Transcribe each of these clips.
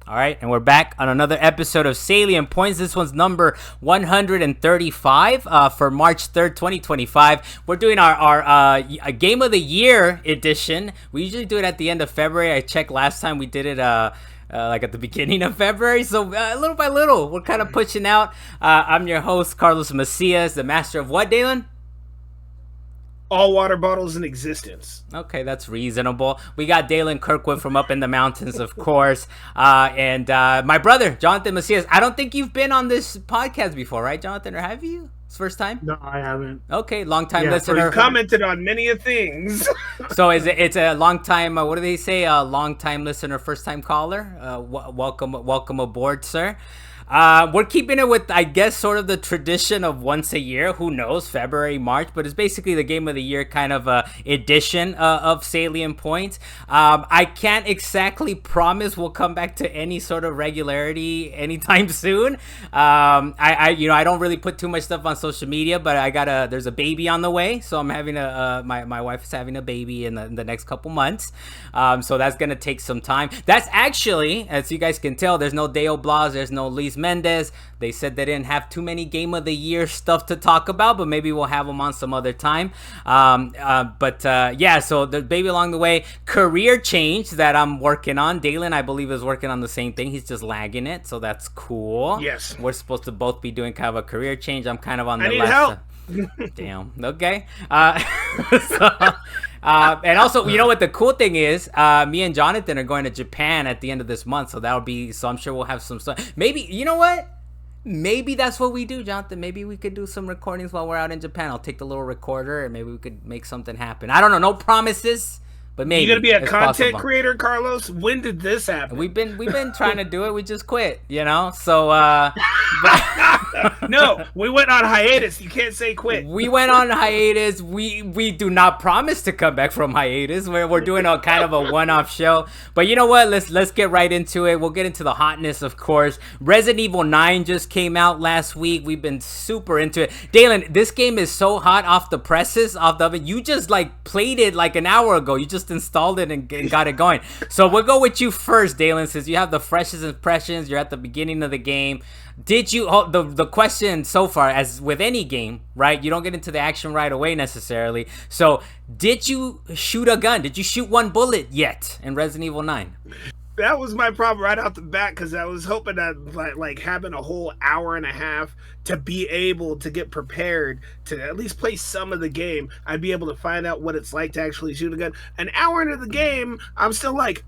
All right, and we're back on another episode of Salient Points. This one's number 135 for March 3rd, 2025. We're doing our Game of the Year edition. We usually do it at the end of February. I checked last time we did it like at the beginning of February. So little by little, we're kind of pushing out. I'm your host, Carlos Macias, the master of what, Dalan? All water bottles in existence. Okay, that's reasonable. We got Dalan Kirkwood from up in the mountains, of course. And my brother, Jonathan Macias. I don't think you've been on this podcast before, right, Jonathan? Or have you? It's first time? No, I haven't. Okay, long time listener. We've commented on many of things. So it's a long time, what do they say? A long time listener, first time caller. Welcome aboard, sir. We're keeping it with, I guess, sort of the tradition of once a year. Who knows, February, March, but it's basically the Game of the Year kind of edition of Salient Points. I can't exactly promise we'll come back to any sort of regularity anytime soon. I don't really put too much stuff on social media, but there's a baby on the way, so I'm having my wife is having a baby in the next couple months. So that's gonna take some time. That's actually, as you guys can tell, there's no Deo Blas, there's no Luis Mendez. They said they didn't have too many Game of the Year stuff to talk about, but maybe we'll have them on some other time. Yeah, so the baby along the way. Career change that I'm working on. Dalan, I believe, is working on the same thing. He's just lagging it, so that's cool. Yes. We're supposed to both be doing kind of a career change. I'm kind of on the left. I need help. Damn. Okay. And also, you know what the cool thing is? Me and Jonathan are going to Japan at the end of this month, so I'm sure we'll have some stuff. Maybe, you know what? Maybe that's what we do, Jonathan. Maybe we could do some recordings while we're out in Japan. I'll take the little recorder and maybe we could make something happen. I don't know, no promises. But maybe you gonna be a content possible. Creator, Carlos? When did this happen? We've been trying to do it. We just quit, you know. So no, we went on hiatus. You can't say quit. We went on hiatus. We do not promise to come back from hiatus. We're doing a kind of a one-off show. But you know what? Let's get right into it. We'll get into the hotness, of course. Resident Evil 9 just came out last week. We've been super into it. Dalan, this game is so hot off the presses, off the oven. You just like played it like an hour ago. You just installed it and got it going. So we'll go with you first, Dalan, since you have the freshest impressions. You're at the beginning of the game. Did you the question so far, as with any game, right? You don't get into the action right away necessarily. So did you shoot a gun? Did you shoot one bullet yet in Resident Evil 9? That was my problem right off the bat, because I was hoping that like having a whole hour and a half to be able to get prepared to at least play some of the game, I'd be able to find out what it's like to actually shoot a gun. An hour into the game, I'm still like,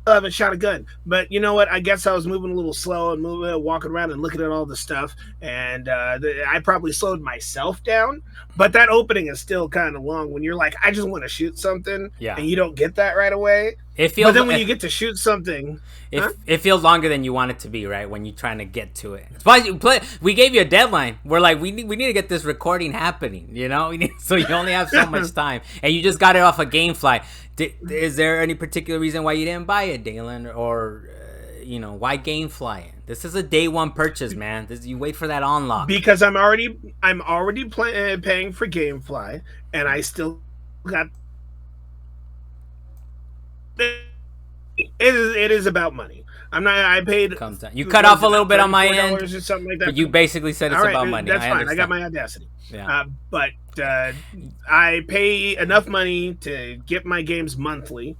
I haven't shot a gun. But you know what? I guess I was moving a little slow and walking around and looking at all the stuff. And I probably slowed myself down. But that opening is still kind of long when you're like, I just want to shoot something. Yeah. And you don't get that right away. But then when you get to shoot something, it feels longer than you want it to be, right? When you're trying to get to it. We gave you a deadline. We're like, we need to get this recording happening, you know? So you only have so much time. And you just got it off a GameFly. Is there any particular reason why you didn't buy it, Dalan? Or, why GameFly? This is a day one purchase, man. You wait for that unlock. Because I'm already paying for GameFly, and I still got... It is about money. I paid. You cut off a little bit on my end, or something like that. But you basically said it's about money. That's fine. I got my audacity. Yeah. But I pay enough money to get my games monthly,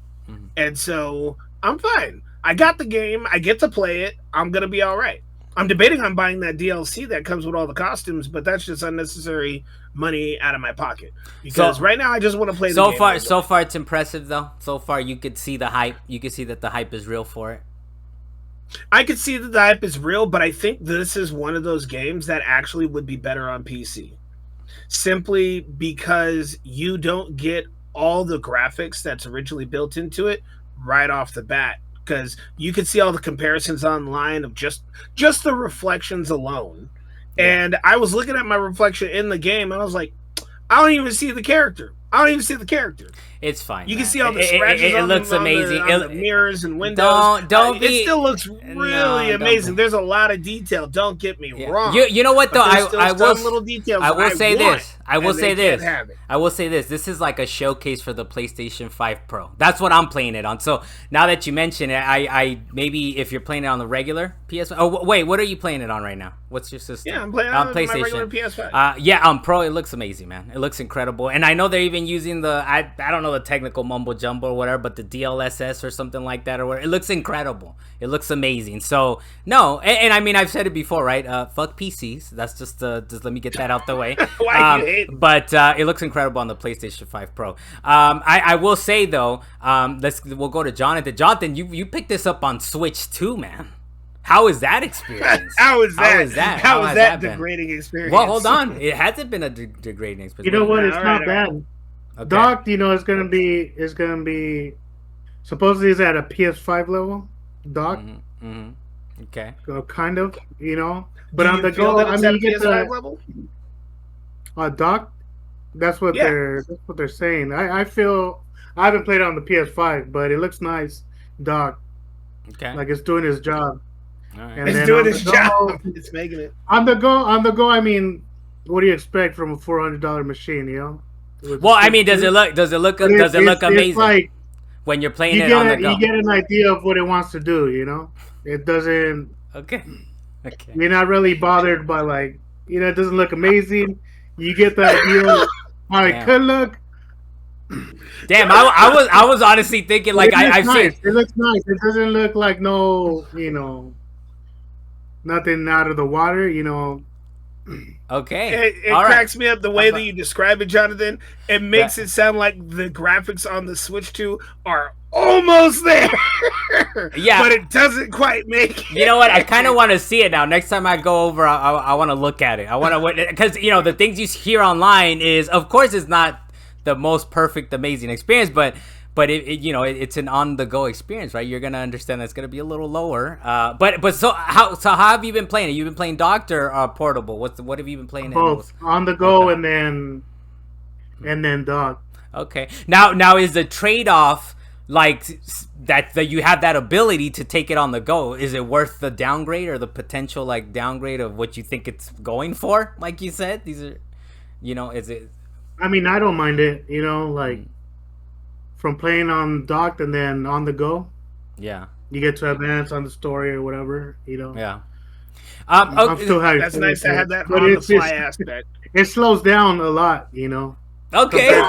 and so I'm fine. I got the game. I get to play it. I'm gonna be all right. I'm debating on buying that DLC that comes with all the costumes, but that's just unnecessary money out of my pocket. Because right now I just want to play the game. So far it's impressive, though. So far you could see the hype. You could see that the hype is real for it. I could see that the hype is real, but I think this is one of those games that actually would be better on PC. Simply because you don't get all the graphics that's originally built into it right off the bat. Because you could see all the comparisons online of just the reflections alone. Yeah. And I was looking at my reflection in the game, and I was like, I don't even see the character. It's fine. You can see all the scratches. It looks amazing. On the mirrors and windows. It still looks really amazing. There's a lot of detail. Don't get me wrong. You know what though? I will little details. I will say this. I will and say they can't this. have it. I will say this. This is like a showcase for the PlayStation 5 Pro. That's what I'm playing it on. So now that you mention it, I maybe if you're playing it on the regular PS5. Oh wait, what are you playing it on right now? What's your system? Yeah, I'm playing on my regular PS5. Yeah, on Pro, it looks amazing, man. It looks incredible, and I know they're even using the I don't know the technical mumbo jumbo or whatever, but the DLSS or something like that or whatever. It looks incredible. It looks amazing. So no, and I mean I've said it before, right? Fuck PCs. That's just let me get that out the way. Why you hate? But it looks incredible on the PlayStation 5 Pro. I will say though, we'll go to Jonathan. Jonathan, you picked this up on Switch too, man. How is that experience? How is that? How is that been? Degrading experience? Well, hold on. It hasn't been a degrading experience. You know what? It's not bad. Okay. Docked, it's gonna be. Supposedly, it's at a PS5 level. Docked. Okay. Kind of, But on the go, I mean, you get the level. Docked. That's what they're saying. I feel I haven't played it on the PS5, but it looks nice. Docked. Okay. Like it's doing its job. All right. And it's doing its job. It's making it. On the go. I mean, what do you expect from a $400 machine? Well, I mean, does it look amazing? It's like when you're playing it on the go. You get an idea of what it wants to do. It doesn't. Okay. You're not really bothered by it doesn't look amazing. You get the idea of how it could look. Damn, I was honestly thinking I've seen. It looks nice. It doesn't look like nothing out of the water. Okay. It cracks me up the way that you describe it, Jonathan. It makes it sound like the graphics on the Switch 2 are almost there. Yeah. But it doesn't quite make it. You know what? I kind of want to see it now. Next time I go over, I want to look at it. I want to, because, the things you hear online is, of course, it's not the most perfect, amazing experience, but it's an on-the-go experience, right? You're gonna understand that it's gonna be a little lower. But so how have you been playing it? You've been playing docked or portable? What have you been playing? Both on the go and then docked. Okay. Now is the trade-off that you have that ability to take it on the go? Is it worth the downgrade or the potential downgrade of what you think it's going for? Like you said, these are, is it? I mean, I don't mind it. From playing on docked and then on the go. Yeah. You get to advance on the story or whatever, Yeah. I'm still happy. That's nice to have that on the fly aspect. It slows down a lot, Okay.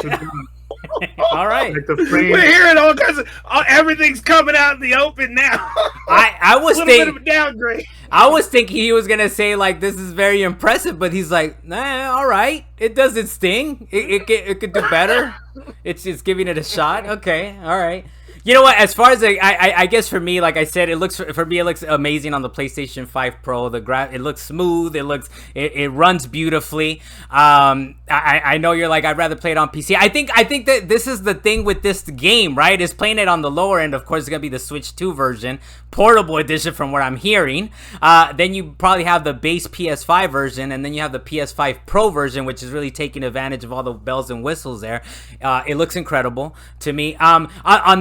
All right. We're hearing all kinds of everything's coming out in the open now. I was thinking a little bit of a downgrade. I was thinking he was gonna say this is very impressive, but he's like, nah, all right. It doesn't sting. It could do better. It's giving it a shot. Okay, all right. You know what? As far as I guess for me, like I said, it looks amazing on the PlayStation 5 Pro. It looks smooth. It runs beautifully. I know you're like, I'd rather play it on PC. I think that this is the thing with this game, right? Is playing it on the lower end. Of course, it's gonna be the Switch 2 version, portable edition, from what I'm hearing. Then you probably have the base PS5 version, and then you have the PS5 Pro version, which is really taking advantage of all the bells and whistles there. It looks incredible to me. On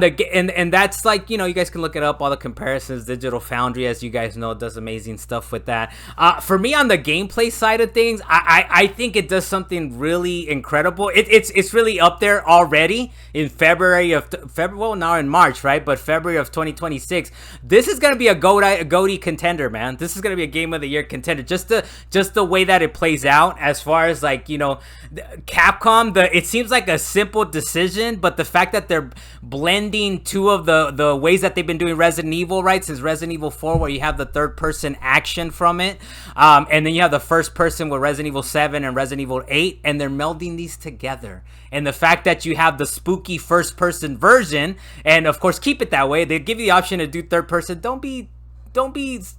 the and that's you guys can look it up, all the comparisons. Digital Foundry, as you guys know, does amazing stuff with that. For me, on the gameplay side of things, I think it does something really incredible. It's really up there already in February, well, now in March, right? But February of 2026. This is gonna be a GOTY contender, man. This is gonna be a Game of the Year contender. Just the way that it plays out, as far as Capcom. It seems like a simple decision, but the fact that they're blending two of the ways that they've been doing Resident Evil, right, since Resident Evil 4, where you have the third person action from it, and then you have the first person with Resident Evil 7 and Resident Evil 8, and they're melding these together. And the fact that you have the spooky first person version, and of course keep it that way, they give you the option to do third person. Don't be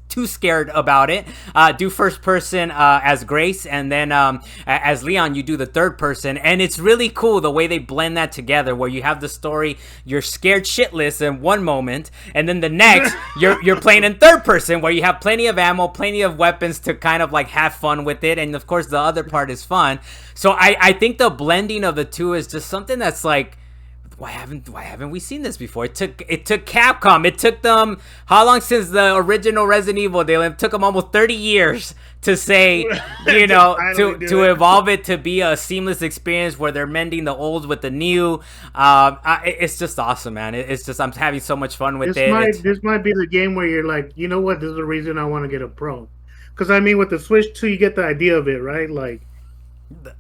too scared about it. Do first person as Grace, and then as Leon, you do the third person. And it's really cool the way they blend that together, where you have the story, you're scared shitless in one moment, and then the next you're playing in third person, where you have plenty of ammo, plenty of weapons to kind of have fun with it. And of course the other part is fun. So I think the blending of the two is just something that's why haven't we seen this before? It took Capcom. It took them how long since the original Resident Evil? It took them almost 30 years to say, you know, to evolve it to be a seamless experience where they're mending the old with the new. It's just awesome, man. It's just I'm having so much fun with it. This might be the game where you're like, you know what? This is the reason I want to get a Pro. Because I mean, with the Switch 2, you get the idea of it, right? Like.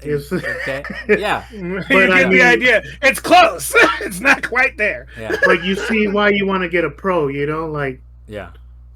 Okay. Yeah, but you get the idea. It's close. It's not quite there. Yeah. But you see why you want to get a Pro, you know, like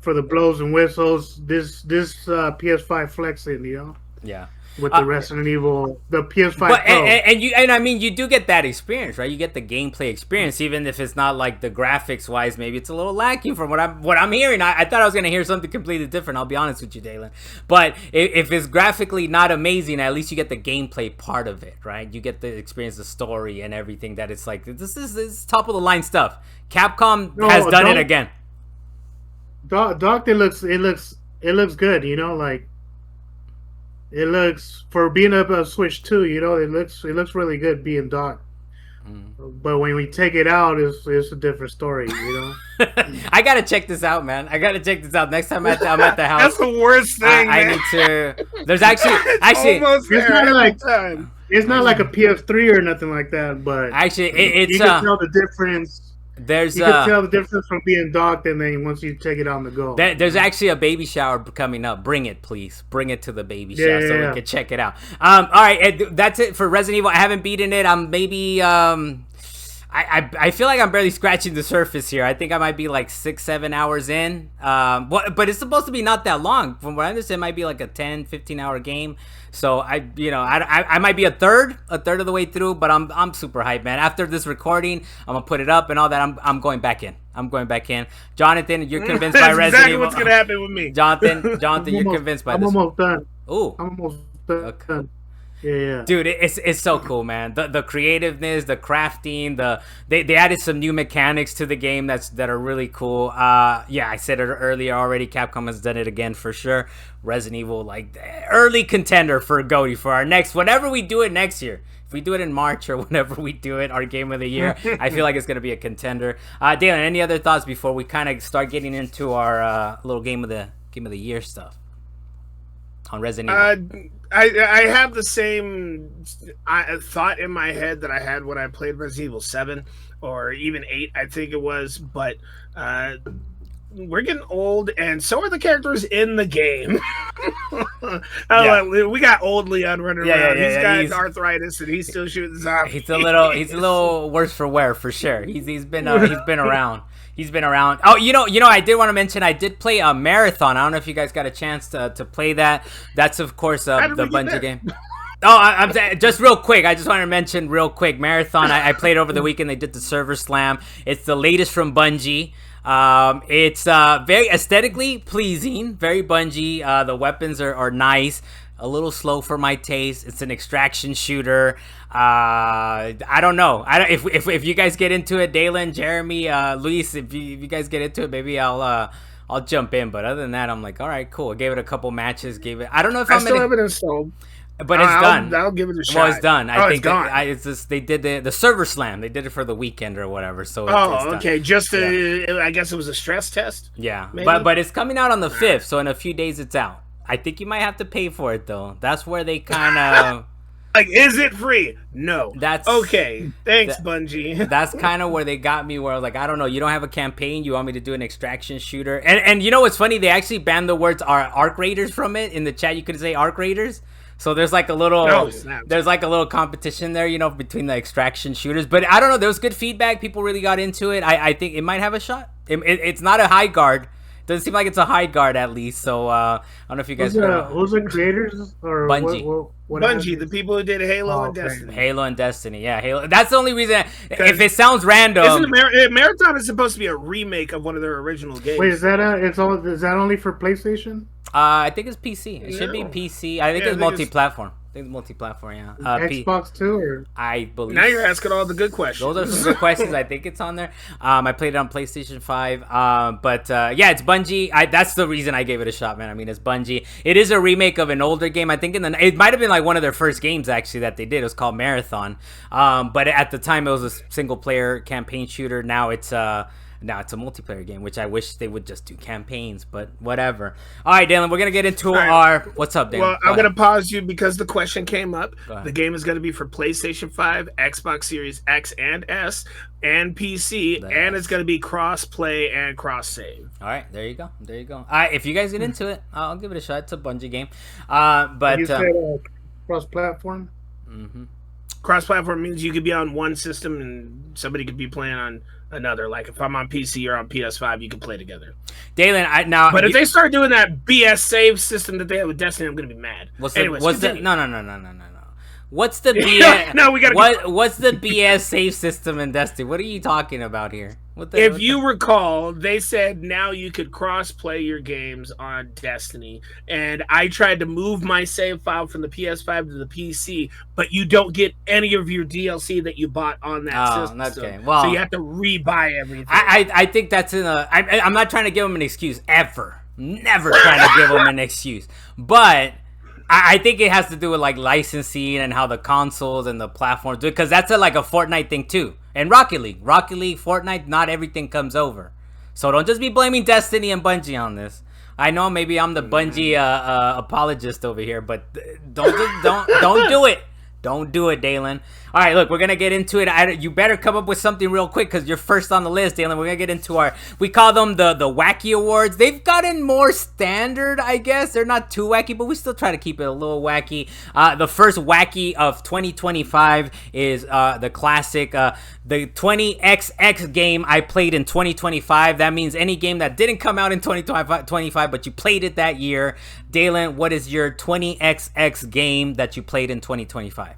for the blows and whistles. This PS5 flexing, you know. Yeah. With the Resident Evil, the PS5 Pro. And I mean, you do get that experience, right? You get the gameplay experience, even if it's not like the graphics wise. Maybe it's a little lacking from what I'm hearing. I thought I was gonna hear something completely different. I'll be honest with you, Dalan. But if it's graphically not amazing, at least you get the gameplay part of it, right? You get the experience, the story, and everything. That it's like this is top of the line stuff. Capcom has done it again. Doc, it looks good, you know, like. It looks, for being a Switch 2, you know, it looks really good being docked. But when we take it out, it's a different story, you know. I gotta check this out, man. I gotta check this out next time I'm at the house. That's the worst thing. I need to. There's actually it's not like a PS3 or nothing like that, but actually, you can tell the difference. You can tell the difference from being docked and then once you take it on the go. There's actually a baby shower coming up. Bring it, please. Bring it to the baby shower so we can check it out. All right, that's it for Resident Evil. I haven't beaten it. I'm maybe I feel like I'm barely scratching the surface here. I think I might be like 6-7 hours in. But it's supposed to be not that long. From what I understand, it might be like a 10-15 hour game. So I might be a third of the way through, but I'm super hyped, man. After this recording, I'm gonna put it up and all that. I'm going back in. Jonathan, you're convinced by Resident exactly Evil. What's gonna happen with me? Jonathan, you're convinced by this. I'm almost done. Ooh. I'm almost done. Okay. Yeah. Dude, it's so cool, man. The creativeness, the crafting, they added some new mechanics to the game that are really cool. I said it earlier already. Capcom has done it again for sure. Resident Evil, like early contender for GOTY for our next, whenever we do it next year. If we do it in March or whenever we do it, our game of the year, I feel like it's gonna be a contender. Dalan, any other thoughts before we kind of start getting into our little game of the year stuff on Resident Evil? I have the same thought in my head that I had when I played Resident Evil 7 or even 8, I think it was. But we're getting old, and so are the characters in the game. We got old Leon running around. He's got arthritis, and he's still shooting zombies. He's a little worse for wear for sure. He's been around. He's been around. Oh, you know, I did want to mention I did play a Marathon. I don't know if you guys got a chance to play that. That's of course the Bungie game. Oh, I'm just real quick. I just want to mention real quick Marathon. I played over the weekend. They did the server slam. It's the latest from Bungie. It's very aesthetically pleasing, very Bungie. The weapons are nice. A little slow for my taste. It's an extraction shooter. I don't know. If you guys get into it, Dalan, Jeremy, Luis, if you guys get into it, maybe I'll jump in. But other than that, I'm like, all right, cool. I gave it a couple matches. I don't know if I still have it installed. But it's done. I'll give it a shot. Well, it's done. I think it's gone. It's just they did the server slam. They did it for the weekend or whatever. So it's okay. Just I guess it was a stress test. Yeah, maybe? but it's coming out on the 5th, so in a few days it's out. I think you might have to pay for it though. That's where they kind of like, is it free? No. That's okay. Thanks, Bungie. That's kind of where they got me. Where I was like, I don't know. You don't have a campaign. You want me to do an extraction shooter? And you know what's funny? They actually banned the words Arc Raiders from it in the chat. You could say Arc Raiders. So there's like a little competition there, you know, between the extraction shooters. But I don't know. There was good feedback. People really got into it. I think it might have a shot. It's not a high guard. Doesn't seem like it's a high guard at least. So I don't know if you guys. Who's the creators or Bungie? What Bungie, the people who did Halo and Destiny. Halo and Destiny, yeah. Halo. That's the only reason. If it sounds random, Marathon is supposed to be a remake of one of their original games. Wait, is that only for PlayStation? I think it's PC. It should be PC. I think it's multi-platform. I think multi-platform, yeah. Xbox too, or I believe. Now you're asking all the good questions. Those are some good questions. I think it's on there. I played it on PlayStation 5. But yeah, it's Bungie. That's the reason I gave it a shot, man. I mean, it's Bungie. It is a remake of an older game. I think it might have been like one of their first games actually that they did. It was called Marathon. But at the time it was a single player campaign shooter. Now it's a multiplayer game, which I wish they would just do campaigns, but whatever. All right, Dalan, we're going to get into our... What's up, Dalan? Well, I'm going to pause you because the question came up. The game is going to be for PlayStation 5, Xbox Series X and S, and PC, and it's going to be cross-play and cross-save. All right, there you go. There you go. All right, if you guys get into it, I'll give it a shot. It's a Bungie game. But you said cross-platform? Mm-hmm. Cross-platform means you could be on one system and somebody could be playing on another. Like if I'm on PC or on PS5, you can play together. Dalan, but if they start doing that BS save system that they have with Destiny, I'm going to be mad. No. What's the BS? No, we got. What's the BS save system in Destiny? What are you talking about here? If you recall, they said now you could cross-play your games on Destiny, and I tried to move my save file from the PS5 to the PC, but you don't get any of your DLC that you bought on that system. Okay. Well, so you have to re-buy everything. I think that's I'm not trying to give them an excuse ever. Never trying to give them an excuse, but I think it has to do with like licensing and how the consoles and the platforms do it, because that's like a Fortnite thing too. And Rocket League, Fortnite, not everything comes over. So don't just be blaming Destiny and Bungie on this. I know maybe I'm the Bungie apologist over here, but don't do it. Don't do it, Dalan. All right, look, we're going to get into it. You better come up with something real quick because you're first on the list, Dalan. We're going to get into we call them the Wacky Awards. They've gotten more standard, I guess. They're not too wacky, but we still try to keep it a little wacky. The first Wacky of 2025 is the classic, the 20XX game I played in 2025. That means any game that didn't come out in 2025, but you played it that year. Dalan, what is your 20XX game that you played in 2025?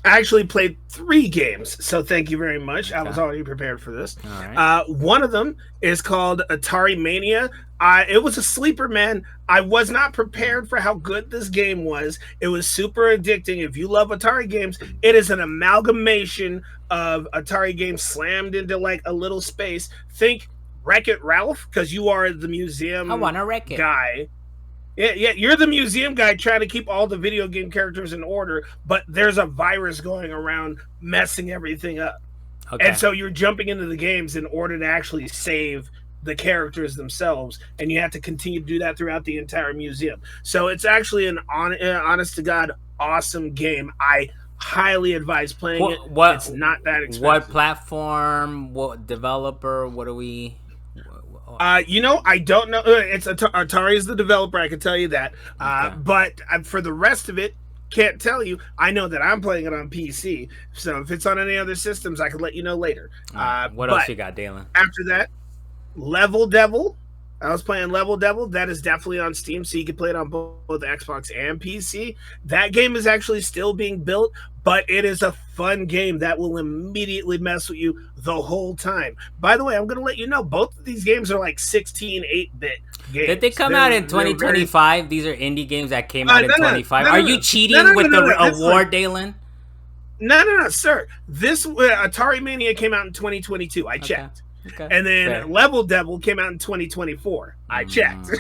I actually played 3 games, so thank you very much. Okay. I was already prepared for this. All right. One of them is called Atari Mania. It was a sleeper, man. I was not prepared for how good this game was. It was super addicting. If you love Atari games, it is an amalgamation of Atari games slammed into like a little space. Think Wreck-It Ralph, because you are the museum I want to wreck it. guy. Yeah, you're the museum guy trying to keep all the video game characters in order, but there's a virus going around messing everything up. Okay. And so you're jumping into the games in order to actually save the characters themselves, and you have to continue to do that throughout the entire museum. So it's actually an honest-to-God awesome game. I highly advise playing it. It's not that expensive. What platform, what developer, what are we... I don't know. It's Atari is the developer. I can tell you that. Okay. But for the rest of it, can't tell you. I know that I'm playing it on PC. So if it's on any other systems, I can let you know later. What else you got, Dalan? After that, Level Devil. I was playing Level Devil. That is definitely on Steam, so you can play it on both Xbox and PC. That game is actually still being built, but it is a fun game that will immediately mess with you the whole time. By the way, I'm going to let you know, both of these games are like 16 8-bit games. Did they come out in 2025? These are indie games that came out in 25. Are you cheating with the award, Dalan? No, sir. This Atari Mania came out in 2022. I checked. Okay. And then Fair. Level Devil came out in 2024. I checked.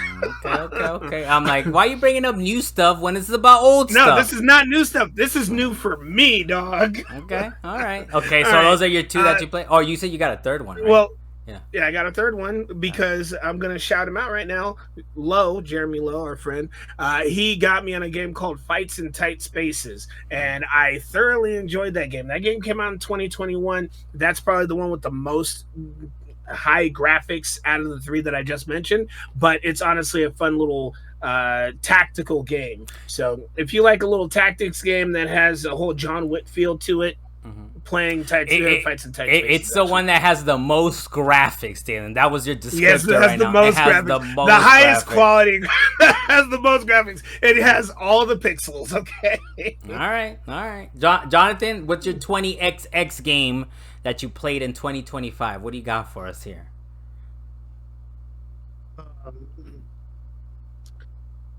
Okay. I'm like, why are you bringing up new stuff when it's about old stuff? No, this is not new stuff. This is new for me, dog. Okay, all right. Okay, so those are your 2 that you play. Oh, you said you got a 3rd one, right? Well, yeah, I got a 3rd one because I'm going to shout him out right now. Jeremy Lowe, our friend, he got me on a game called Fights in Tight Spaces, and I thoroughly enjoyed that game. That game came out in 2021. That's probably the one with the most high graphics out of the 3 that I just mentioned, but it's honestly a fun little tactical game. So if you like a little tactics game that has a whole John Wick feel to it, playing Fights in Tight Spaces. It's the one that has the most graphics, Dan. That was your descriptor. Yes, it has the most graphics. The highest quality. Has the most graphics. It has all the pixels. Okay. All right. Jonathan, what's your 20XX game that you played in 2025? What do you got for us here?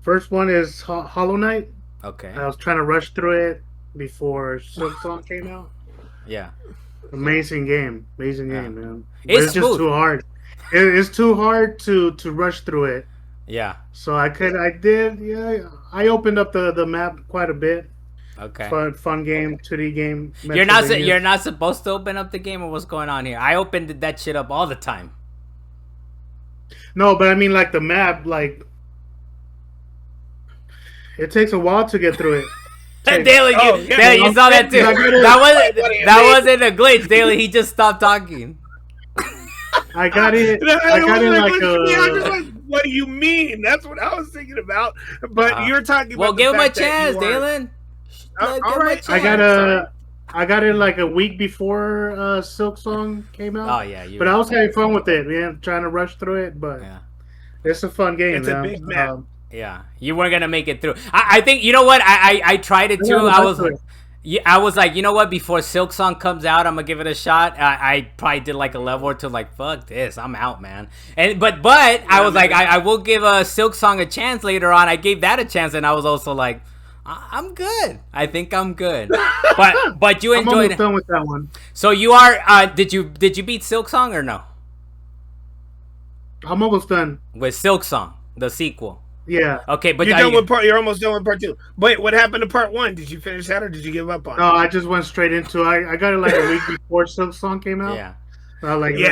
First one is Hollow Knight. Okay. I was trying to rush through it before Silksong came out. Yeah. Amazing game, man. But It's it's just smooth. too hard. It's too hard to rush through it. Yeah. So I did. Yeah, I opened up the map quite a bit. Okay. Fun game, 2D game. You're not supposed to open up the game, or what's going on here? I opened that shit up all the time. No, but I mean like the map, like it takes a while to get through it. Daly, you saw that too. That wasn't a glitch, Daly. He just stopped talking. I got it. I got it like what do you mean? That's what I was thinking about. But you're talking about. Well, give him a chance, Dalan. All right. I got it like a week before Silksong came out. Oh yeah, but I was having fun with it, man. Trying to rush through it, but it's a fun game. It's man. a big map. Yeah, you weren't gonna make it through. I think you know what? I tried it too. I was like, you know what? Before Silksong comes out, I'm gonna give it a shot. I probably did like a level or two. Like, fuck this, I'm out, man. And but I was like, I will give a Silksong a chance later on. I gave that a chance, and I was also like, I'm good. I think I'm good. But you enjoyed it. I'm almost done with that one. So you are. Did you beat Silksong or no? I'm almost done with Silksong, the sequel. Yeah. Okay, but you're almost done with part 2. Wait, what happened to part 1? Did you finish that, or did you give up on it? No, I just went straight into it. I got it like a week before Silksong came out. Yeah.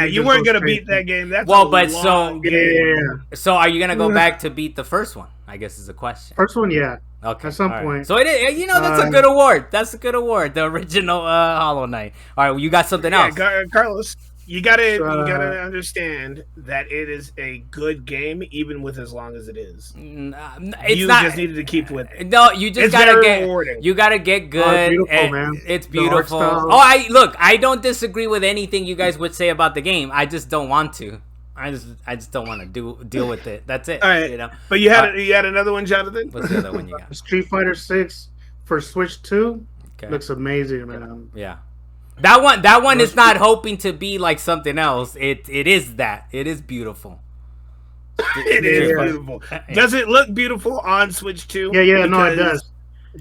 You weren't gonna beat that game. That's So are you gonna go back to beat the first one? I guess is the question. First one, yeah. Okay. At some point. So it is, that's a good award. That's a good award. The original Hollow Knight. All right, well, you got something else. Carlos. You gotta understand that it is a good game, even with as long as it is. You just needed to keep with it. No, you just gotta get good. Beautiful, man. It's beautiful. I don't disagree with anything you guys would say about the game. I just don't want to. I just don't want to deal with it. That's it. All right. But you had another one, Jonathan. What's the other one you got? Street Fighter 6 for Switch 2. Okay. Looks amazing, man. Yeah. That one is not hoping to be like something else. It is that. It is beautiful. It is beautiful. Does it look beautiful on Switch 2? Yeah, no, it does.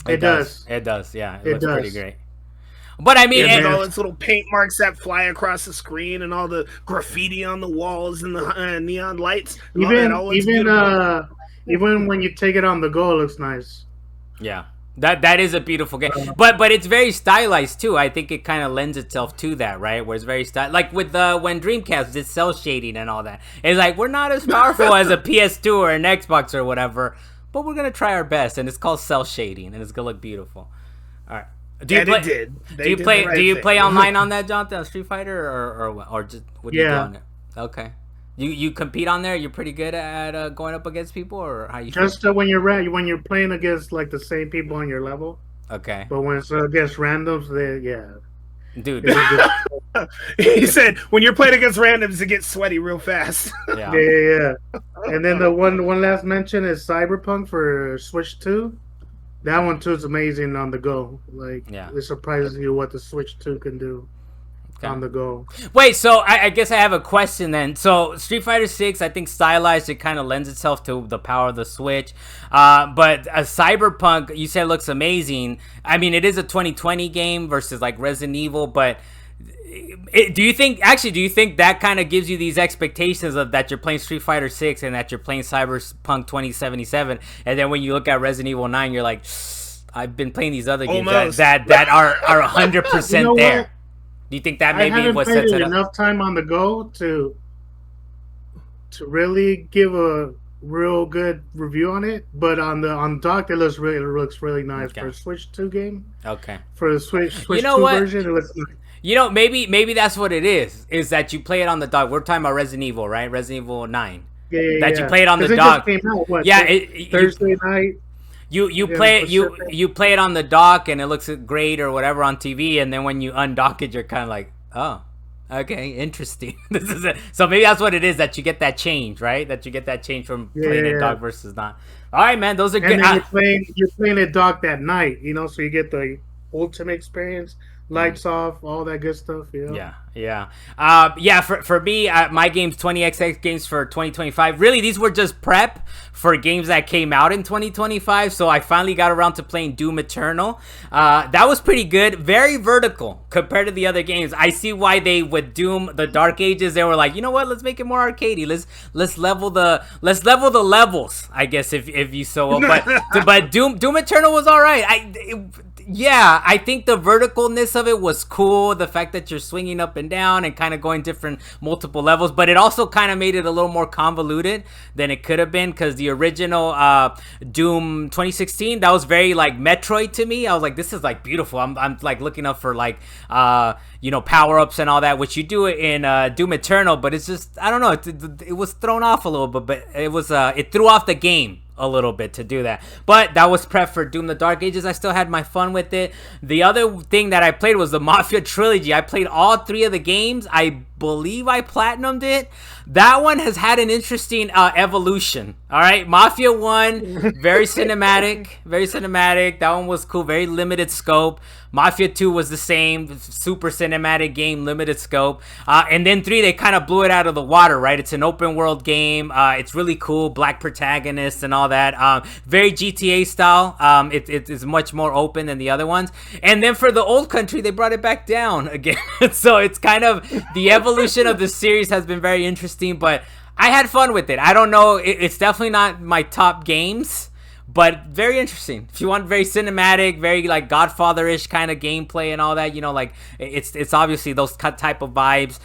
It does. It does, yeah. It looks pretty great. But I mean, and all its little paint marks that fly across the screen, and all the graffiti on the walls, and the neon lights. Even when you take it on the go, it looks nice. Yeah. That is a beautiful game, but it's very stylized too. I think it kind of lends itself to that, right? Where it's very like with when Dreamcast did cell shading and all that. It's like we're not as powerful as a PS2 or an Xbox or whatever, but we're gonna try our best, and it's called cell shading, and it's gonna look beautiful. All right. Do you play online on that, Jonathan? On Street Fighter or just what do you do on it? Okay. You compete on there? You're pretty good at going up against people, or how you? Just when you're playing against like the same people on your level. Okay. But when it's against randoms, dude. He said when you're playing against randoms, it gets sweaty real fast. Yeah. And then the one last mention is Cyberpunk for Switch 2. That one too is amazing on the go. Like it surprises you what the Switch 2 can do. On the go. Wait, so I guess I have a question then. So Street Fighter 6, I think stylized, it kind of lends itself to the power of the Switch. But Cyberpunk, you said looks amazing. I mean, it is a 2020 game versus like Resident Evil, but do you think that kind of gives you these expectations of that you're playing Street Fighter 6 and that you're playing Cyberpunk 2077, and then when you look at Resident Evil 9, you're like, I've been playing these other games that are 100% there. Do you think that maybe what sets it up? Enough time on the go to really give a real good review on it, but on dock it looks really nice for a Switch 2 game. Okay. For the Switch 2 version, it looks nice. Maybe that's what it is that you play it on the dock. We're talking about Resident Evil, right? Resident Evil 9. Yeah. You play it on the dock. Just came out, Thursday night. You play it on the dock and it looks great or whatever on TV, and then when you undock it, you're kind of like, oh, okay, interesting. This is it. So maybe that's what it is, that you get that change, right? That you get that change from playing it dock versus not. All right, man, those are good. And then you're playing it dock that night, so you get the ultimate experience. lights off, all that good stuff. Yeah. For me, my games, 20XX games for 2025. Really, these were just prep for games that came out in 2025. So I finally got around to playing Doom Eternal. That was pretty good. Very vertical compared to the other games. I see why they with Doom the Dark Ages, they were like, you know what? Let's make it more arcadey. Let's level the levels. I guess if you so will. But Doom Eternal was all right. I think the verticalness of it was cool. The fact that you're swinging up and down and kind of going different multiple levels, but it also kind of made it a little more convoluted than it could have been, because the original Doom 2016, that was very like Metroid to me. I was like, this is like beautiful. I'm like looking up for like power-ups and all that, which you do in Doom Eternal, but it's just, I don't know, it was thrown off a little bit, but it threw off the game a little bit to do that. But that was prep for Doom the Dark Ages. I still had my fun with it. The other thing that I played was the Mafia Trilogy. I played all 3 of the games. I believe I platinumed it. That one has had an interesting evolution. All right, Mafia 1, very cinematic. That one was cool, very limited scope. Mafia 2 was the same, super cinematic game, limited scope. And then 3, they kind of blew it out of the water, right? It's an open world game. It's really cool, black protagonists and all that. Very GTA style. It is much more open than the other ones. And then for the old country, they brought it back down again. So it's kind of, the evolution of the series has been very interesting, but I had fun with it. I don't know, it's definitely not my top games, but very interesting. If you want very cinematic, very like Godfather-ish kind of gameplay and all that, like it's obviously those type of vibes.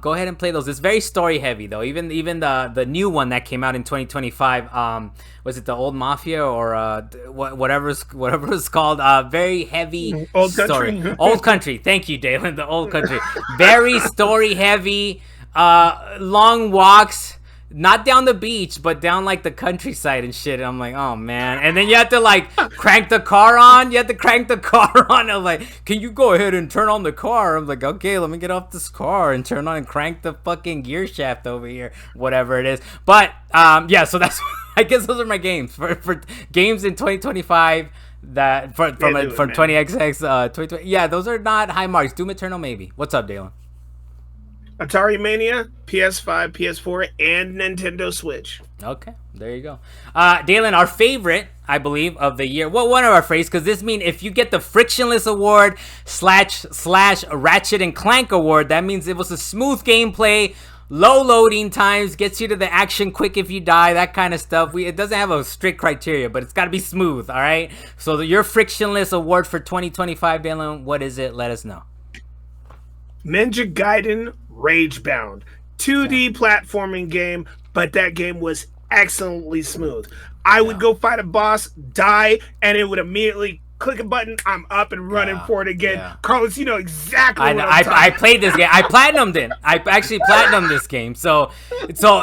Go ahead and play those. It's very story heavy though. Even the new one that came out in 2025. Was it the old Mafia or whatever it's called? Very heavy Old story. Country. Old Country. Thank you, Dalan. The Old Country. Very story heavy. Long walks. Not down the beach, but down like the countryside and shit. And I'm like, oh man. And then you have to like crank the car on. I'm like, can you go ahead and turn on the car? I'm like, okay, let me get off this car and turn on and crank the fucking gear shaft over here, whatever it is. But so that's, I guess those are my games for games in 2025 that from 20XX 2020. Yeah, those are not high marks. Doom Eternal maybe. What's up, Dalan? Atari Mania, PS5, PS4, and Nintendo Switch. Okay, there you go. Dalan, our favorite, I believe, of the year. Well, one of our favorites, because this means if you get the Frictionless Award slash Ratchet and Clank Award, that means it was a smooth gameplay, low loading times, gets you to the action quick if you die, that kind of stuff. It doesn't have a strict criteria, but it's got to be smooth, all right? So your Frictionless Award for 2025, Dalan, what is it? Let us know. Ninja Gaiden Ragebound, 2D platforming game, but that game was excellently smooth. I would go fight a boss, die, and it would immediately click a button. I'm up and running for it again. Yeah. Carlos, you know exactly what I'm talking about. I played this game. I platinumed it. I actually platinumed this game. So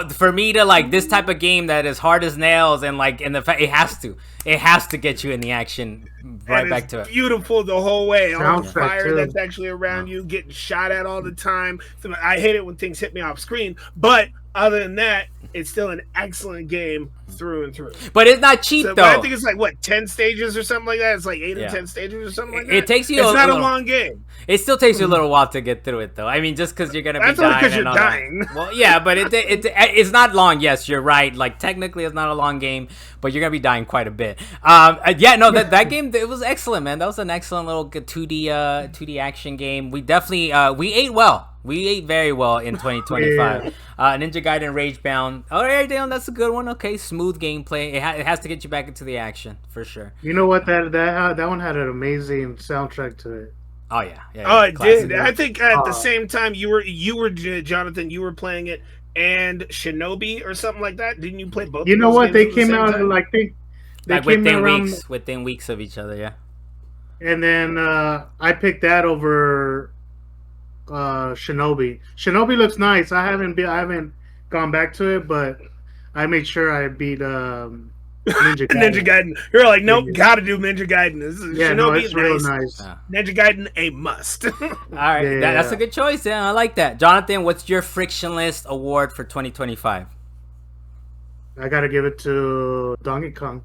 for me to like this type of game that is hard as nails and the fact it has to get you in the action right back to it. Beautiful the whole way. All the fire that's actually around you, getting shot at all the time. So I hate it when things hit me off screen, but other than that, it's still an excellent game through and through. But it's not cheap though. I think it's like 10 stages or something like that. It's like 8 or 10 stages or something like that. It takes you. It's not a long game. It still takes you a little while to get through it though. I mean, just because you're gonna be dying. That's only because you're dying. That. Well, yeah, but it's not long. Yes, you're right. Like technically, it's not a long game, but you're gonna be dying quite a bit. That game, it was excellent, man. That was an excellent little 2D action game. We definitely we ate well. We ate very well in 2025. Ninja Gaiden Ragebound. All right, Dale, that's a good one. Okay, smooth gameplay. It has to get you back into the action for sure. You know what? That one had an amazing soundtrack to it. Oh yeah. Oh, it did. I think at the same time you were Jonathan. You were playing it and Shinobi or something like that. Didn't you play both? You know what? They came out like they came within weeks of each other. Yeah. And then I picked that over Shinobi. Shinobi looks nice. I haven't gone back to it, but I made sure I beat Ninja Gaiden. Ninja Gaiden. You're like, nope, gotta do Ninja Gaiden. This is Shinobi, it's real nice. Ninja Gaiden, a must. All right, that's a good choice. Yeah, I like that. Jonathan, what's your Frictionless Award for 2025? I gotta give it to Donkey Kong.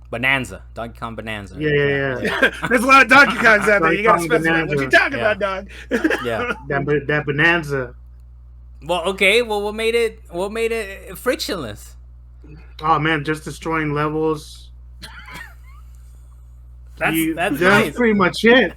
Bonanza, Donkey Kong Bonanza. Yeah. There's a lot of Donkey Kongs out there. You gotta Donkey Kong specify what you talking about, dog. Yeah. That Bonanza. Well, okay. Well, what made it frictionless? Oh man, just destroying levels. That's nice. pretty much it.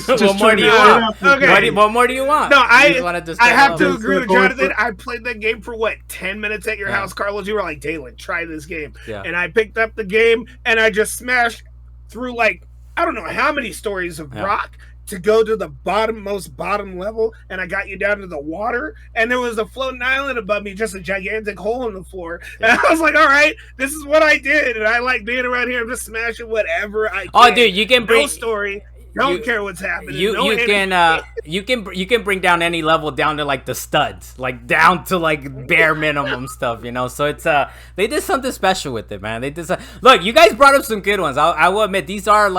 What more do you want? Okay. What more do you want? No, I have to levels. agree with Jonathan. I played that game for 10 minutes at your house, Carlos. You were like, Dalan, try this game. Yeah. And I picked up the game and I just smashed through I don't know how many stories of rock to go to the most bottom level, and I got you down to the water, and there was a floating island above me, just a gigantic hole in the floor. And I was like, all right, this is what I did, and I like being around here. I'm just smashing whatever I can. Oh, dude, you can bring no story. Don't care what's happening. You can bring down any level down to the studs, down to bare minimum stuff, So it's they did something special with it, man. They did look. You guys brought up some good ones. I will admit these are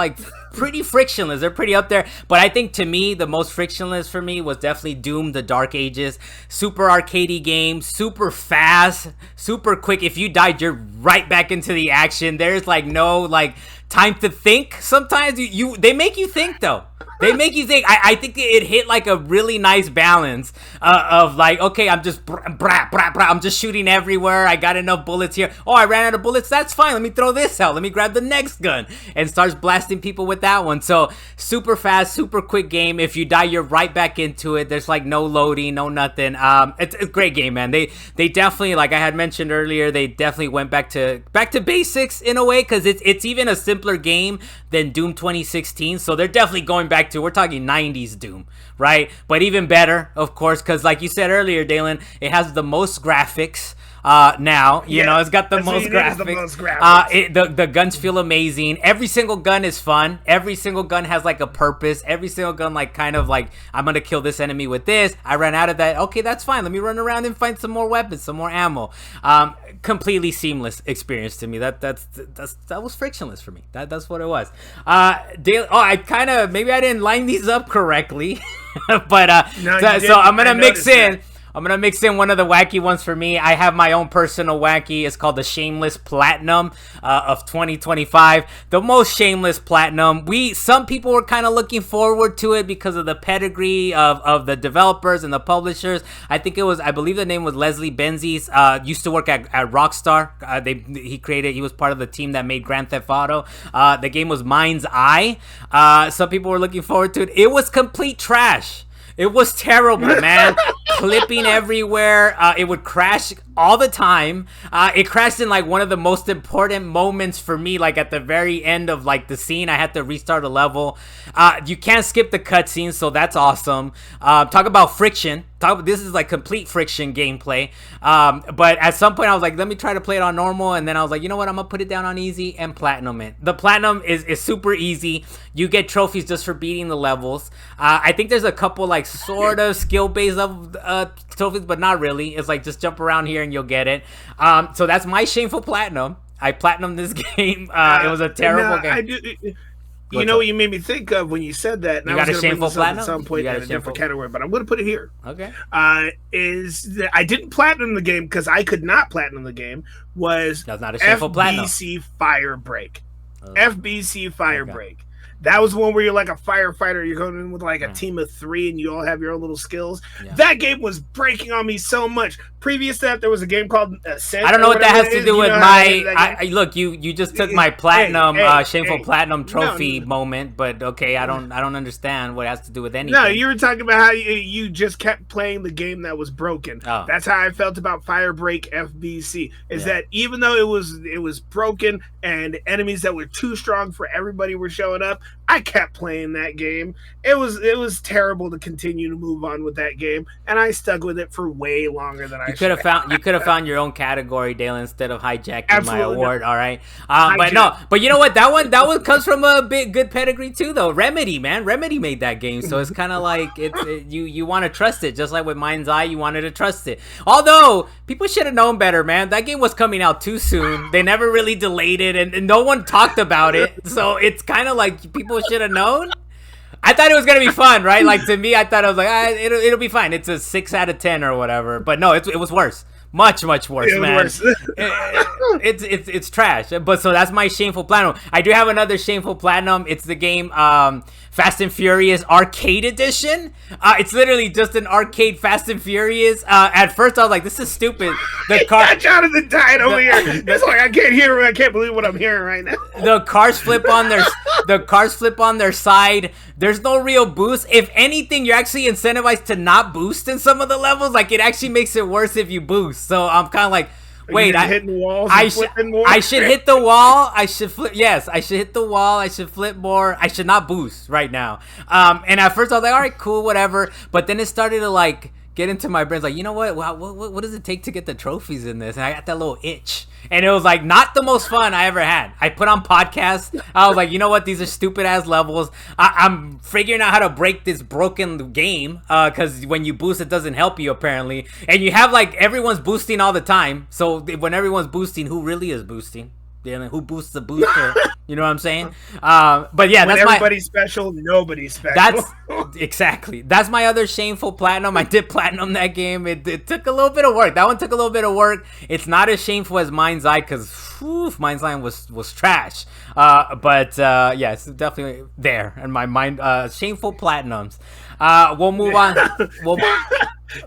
pretty frictionless. They're pretty up there. But I think to me the most frictionless for me was definitely Doom: The Dark Ages. Super arcadey game, super fast, super quick. If you died, you're right back into the action. There's no time to think. Sometimes they make you think though. They make you think. I think it hit a really nice balance of okay, I'm just I'm just shooting everywhere. I got enough bullets here. Oh, I ran out of bullets. That's fine. Let me throw this out. Let me grab the next gun and starts blasting people with that one. So super fast, super quick game. If you die, you're right back into it. There's no loading, no nothing. It's a great game, man. They definitely, like I had mentioned earlier, they definitely went back to basics in a way, because it's even a simpler game than Doom 2016. So they're definitely going back to, we're talking 90s Doom, right? But even better, of course, because like you said earlier, Dalan, it has the most graphics. Now, it's got the most graphics. The guns feel amazing. Every single gun is fun. Every single gun has a purpose. Every single gun I'm gonna kill this enemy with this. I ran out of that. Okay, that's fine. Let me run around and find some more weapons, some more ammo. Completely seamless experience to me. That was frictionless for me. That's what it was. Maybe I didn't line these up correctly, but so I'm gonna mix in. I'm going to mix in one of the wacky ones for me. I have my own personal wacky. It's called the Shameless Platinum of 2025. The most shameless platinum. Some people were kind of looking forward to it because of the pedigree of the developers and the publishers. I believe the name was Leslie Benzies. Used to work at Rockstar. He was part of the team that made Grand Theft Auto. The game was MindsEye. Some people were looking forward to it. It was complete trash. It was terrible, man. Clipping everywhere. It would crash all the time. It crashed in one of the most important moments for me, at the very end of the scene. I had to restart a level. You can't skip the cutscenes, so that's awesome. Talk about friction. This is complete friction gameplay. But at some point I was let me try to play it on normal, and then I was you know what, I'm gonna put it down on easy and platinum it. The platinum is super easy. You get trophies just for beating the levels. I think there's a couple sort of skill based trophies, but not really. It's just jump around here and you'll get it. So that's my shameful platinum. I platinumed this game. It was a terrible game. You know what you made me think of when you said that? And you I was got a shameful platinum at some point in a different category, but I'm going to put it here. Okay. Is that I didn't platinum the game because I could not platinum the game. That's not a shameful platinum. FBC Firebreak. FBC Firebreak. That was the one where you're a firefighter. You're going in with a team of 3, and you all have your own little skills. Yeah. That game was breaking on me so much. Previous to that, there was a game called Ascent. I don't know what that has to do with my. Look, you just took my platinum, shameful platinum trophy moment, but okay, I don't understand what it has to do with anything. No, you were talking about how you just kept playing the game that was broken. Oh. That's how I felt about Firebreak FBC. That even though it was broken and enemies that were too strong for everybody were showing up, I kept playing that game. It was terrible to continue to move on with that game, and I stuck with it for way longer than I should have. You could have found your own category, Dalan, instead of hijacking my award. All right, but you know what? That one comes from a big good pedigree too, though. Remedy, man, Remedy made that game, so it's kind of you want to trust it, just like with MindsEye, you wanted to trust it. Although people should have known better, man. That game was coming out too soon. They never really delayed it, and no one talked about it. So it's kind of people should have known. I thought it was gonna be fun, right? To me, I thought I was it'll be fine. It's a 6 out of 10 or whatever. But no, it was worse. Much worse, man. Worse. It's trash. But so that's my shameful platinum. I do have another shameful platinum. It's the game Fast and Furious Arcade Edition. It's literally just an arcade Fast and Furious. At first I was like, this is stupid. The car Jonathan died over here. It's like I can't believe what I'm hearing right now. The cars flip on their side. There's no real boost. If anything, you're actually incentivized to not boost in some of the levels. Like, it actually makes it worse if you boost. So I'm kind of like, wait, I should hit the wall. I should flip. Yes, I should hit the wall. I should flip more. I should not boost right now. And at first I was like, all right, cool, whatever. But then it started to like get into my brain, like, you know what? Wow, what does it take to get the trophies in this? And I got that little itch. And it was like not the most fun I ever had. I put on podcasts. I was like, you know what? These are stupid ass levels. I'm figuring out how to break this broken game. Because when you boost, it doesn't help you apparently. And you have like everyone's boosting all the time. So when everyone's boosting, who really is boosting? Who boosts the booster? You know what I'm saying? But yeah, when everybody's special, nobody's special. That's exactly. That's my other shameful platinum. I did platinum that game. It took a little bit of work. That one took a little bit of work. It's not as shameful as MindsEye because MindsEye was trash. But yeah, it's definitely there in my mind. Shameful platinums. We'll move on.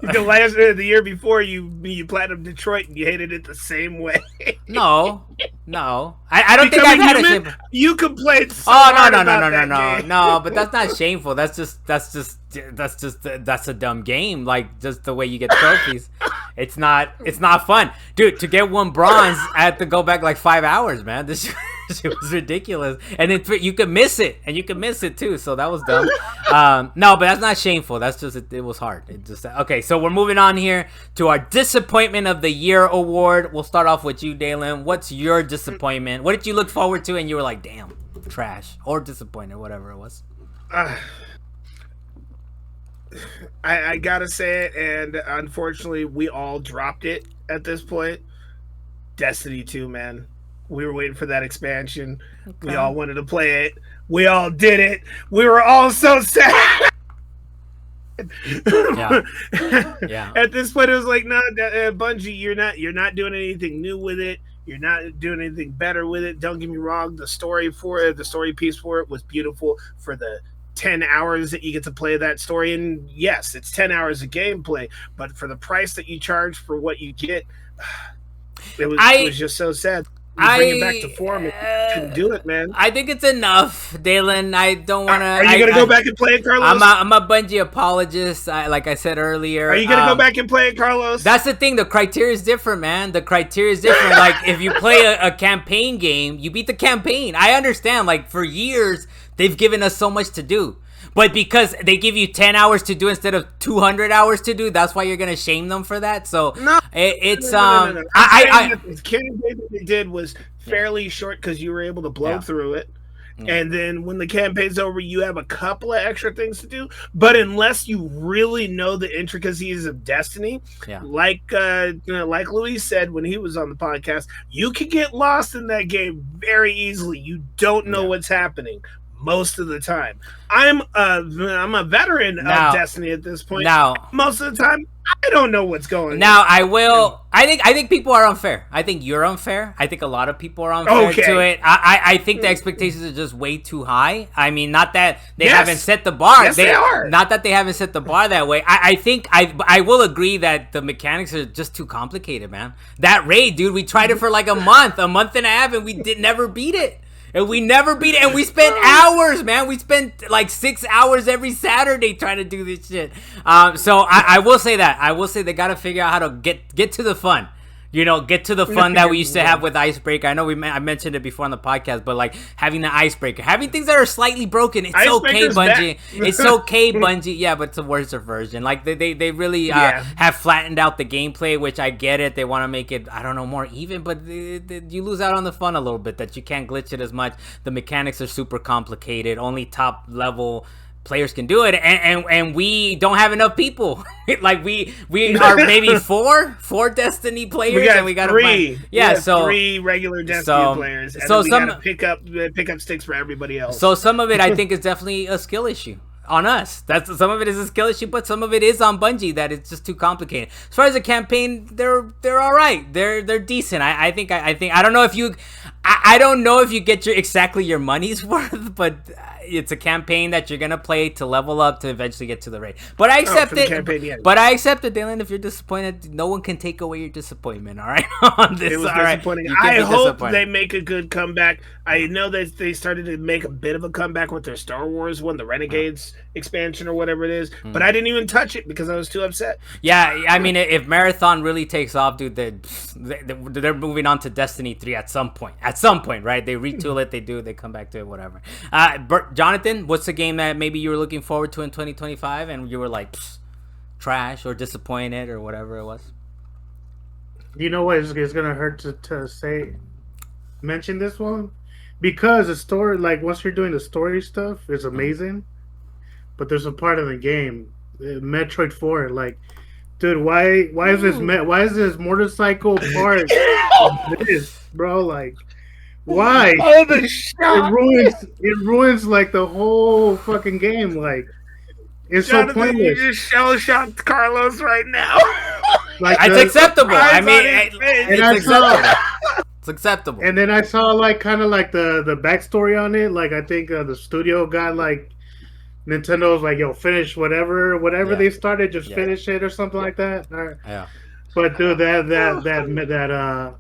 The year before you platinum Detroit and you hated it the same way. No. I don't think I've had a shameful. You complained so hard about that game. No, but that's not shameful. That's a dumb game. Like, just the way you get trophies. It's not fun. Dude, to get one bronze, I had to go back like 5 hours, man. This shit was ridiculous. And then you could miss it. And you could miss it too. So that was dumb. No, but that's not shameful. That's just, it was hard. Okay, so we're moving on here to our Disappointment of the Year award. We'll start off with you, Dalan. What's your disappointment? What did you look forward to and you were like, damn, trash, or disappointed, whatever it was? I gotta say it, and unfortunately we all dropped it at this point. Destiny 2, man. We were waiting for that expansion. Okay. We all wanted to play it. We all did it. We were all so sad. Yeah. At this point, it was like, no, Bungie, you're not doing anything new with it. You're not doing anything better with it. Don't get me wrong. The story piece for it was beautiful for the 10 hours that you get to play that story. And yes, it's 10 hours of gameplay, but for the price that you charge for what you get, it was just so sad. Bring it back to form. Couldn't do it, man. I think it's enough, Dalan. I don't want to. Are you gonna go back and play it, Carlos? I'm a Bungie apologist. Like I said earlier. Are you gonna go back and play it, Carlos? That's the thing. The criteria is different, man. The criteria is different. Like, if you play a campaign game, you beat the campaign. I understand. Like, for years, they've given us so much to do. But because they give you 10 hours to do instead of 200 hours to do, that's why you're gonna shame them for that. So no, it's no. The campaign that they did was fairly short because you were able to blow through it. And then when the campaign's over, you have a couple of extra things to do. But unless you really know the intricacies of Destiny, like Luis said when he was on the podcast, you can get lost in that game very easily. You don't know what's happening most of the time. I'm a veteran of Destiny at this point. Now, most of the time, I don't know what's going on. I think people are unfair. I think you're unfair. I think a lot of people are unfair to it. I think the expectations are just way too high. I mean, not that they haven't set the bar. Yes, they are. Not that they haven't set the bar that way. I think I will agree that the mechanics are just too complicated, man. That raid, dude, we tried it for like a month and a half, and we never beat it. And we never beat it. And we spent hours, man. We spent like 6 hours every Saturday trying to do this shit. So I will say that. I will say they got to figure out how to get to the fun. You know, get to the fun that we used to have with Icebreaker. I know I mentioned it before on the podcast, but like having the Icebreaker, having things that are slightly broken, it's okay, Bungie. It's okay, Bungie. Yeah, but it's a worse version. Like they really have flattened out the gameplay, which I get it. They want to make it, I don't know, more even, but you lose out on the fun a little bit, that you can't glitch it as much. The mechanics are super complicated. Only top level players can do it, and we don't have enough people. Like we are maybe four Destiny players, and we got three. So 3 regular Destiny players. And so we gotta pick up sticks for everybody else. So some of it, I think, is definitely a skill issue. on us. That's some of it is a skill issue, but some of it is on Bungie that it's just too complicated. As far as the campaign, they're all right. They're decent. I think I don't know if you get exactly your money's worth, but it's a campaign that you're gonna play to level up to eventually get to the raid. But I accept it. Campaign, But I accept it, Dalan. If you're disappointed, no one can take away your disappointment. All right, on this. It was all right. disappointing. I hope they make a good comeback. I know that they started to make a bit of a comeback with their Star Wars one, the Renegades expansion or whatever it is. But I didn't even touch it because I was too upset. Yeah, I mean, if Marathon really takes off, dude, they're moving on to Destiny 3 at some point. At some point, right? They retool it, they come back to it, whatever. Jonathan, what's the game that maybe you were looking forward to in 2025 and you were like trash or disappointed or whatever it was? You know what? It's gonna hurt to mention this one because the story, like once you're doing the story stuff, is amazing. But there's a part of the game, Metroid 4, like, dude, why is this motorcycle part this, bro? Like, why? Oh, the shot! It ruins like the whole fucking game. Like, it's Jonathan, so pointless. You just shell shocked Carlos right now. Like it's acceptable. I mean, it's acceptable. It's acceptable. And then I saw like kind of like the backstory on it. Like I think the studio got like Nintendo's like, yo, finish whatever they started, just finish it or something like that. Yeah. But dude, that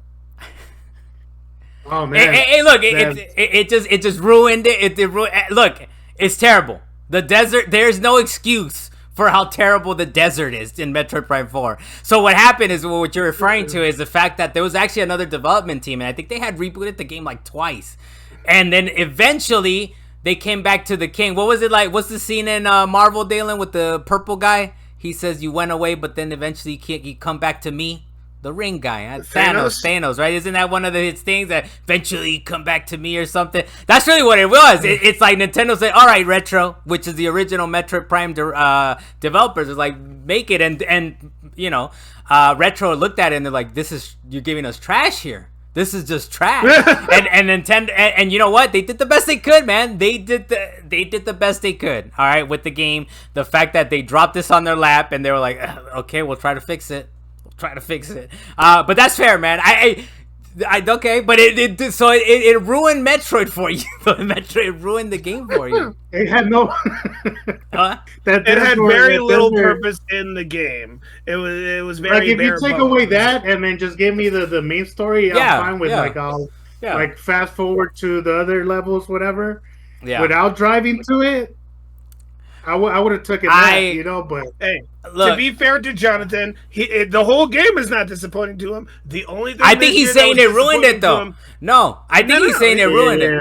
oh man. Hey, look, it just ruined it. Look, it's terrible. The desert. There's no excuse for how terrible the desert is in Metroid Prime 4. So what happened is what you're referring to is the fact that there was actually another development team, and I think they had rebooted the game like twice, and then eventually they came back to the king. What was it like? What's the scene in Marvel, Dalan, with the purple guy? He says, you went away, but then eventually you come back to me. The ring guy. Thanos, right? Isn't that one of his things that eventually you come back to me or something? That's really what it was. It's like Nintendo said, all right, Retro, which is the original Metroid Prime developers, is like, make it. And you know, Retro looked at it and they're like, you're giving us trash here. This is just trash. and Nintendo, and you know what? They did the best they could, man. They did the best they could. All right, with the game, the fact that they dropped this on their lap and they were like, okay, we'll try to fix it. But that's fair, man. Okay, but it ruined Metroid for you. Metroid ruined the game for you. It had no. It had very little purpose in the game. It was very. Like if you take away that and then just give me the main story, I'm fine with I'll like fast forward to the other levels, whatever. Yeah. Without driving to it, I would have took it back, you know. But hey, look, to be fair to Jonathan, the whole game is not disappointing to him. The only thing I think he's saying it ruined it, though. No, I think he's saying it ruined it.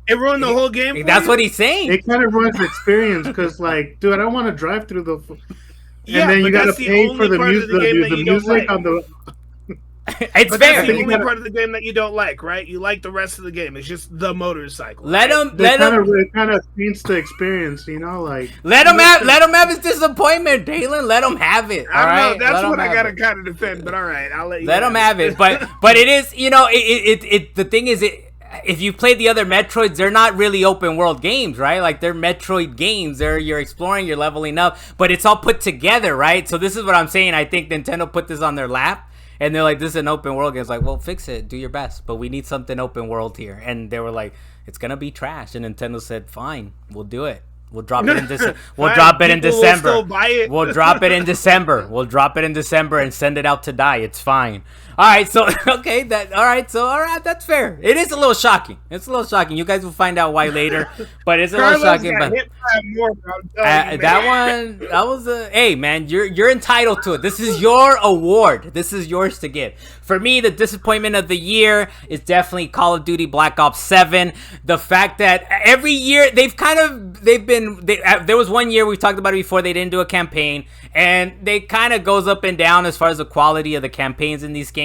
It ruined the whole game. That's what he's saying. It kind of ruins the experience because, like, dude, I don't want to drive through the. And then you got to pay for the music on the. It's but fair. That's the only part of the game that you don't like, right? You like the rest of the game. It's just the motorcycle. Let him. It kind of taints the experience, you know. Like let him have his disappointment, Dalan. Let him have it. All right. That's what I gotta kind of defend. But all right, I'll let you. Let him have it. But it is, you know, it. The thing is, if you play the other Metroids, they're not really open world games, right? Like they're Metroid games. You're exploring, you're leveling up, but it's all put together, right? So this is what I'm saying. I think Nintendo put this on their lap. And they're like, this is an open world game. It's like, well, fix it. Do your best. But we need something open world here. And they were like, it's going to be trash. And Nintendo said, fine, we'll do it. We'll drop it in December. We'll drop it in December. We'll drop it in December. We'll drop it in December and send it out to die. It's fine. All right, so okay, that's fair. It is a little shocking. It's a little shocking. You guys will find out why later, but it's a little shocking. But that was a hey man, you're entitled to it. This is your award. This is yours to give. For me, the disappointment of the year is definitely Call of Duty Black Ops 7. The fact that every year there was one year we talked about it before, they didn't do a campaign, and they kind of goes up and down as far as the quality of the campaigns in these games.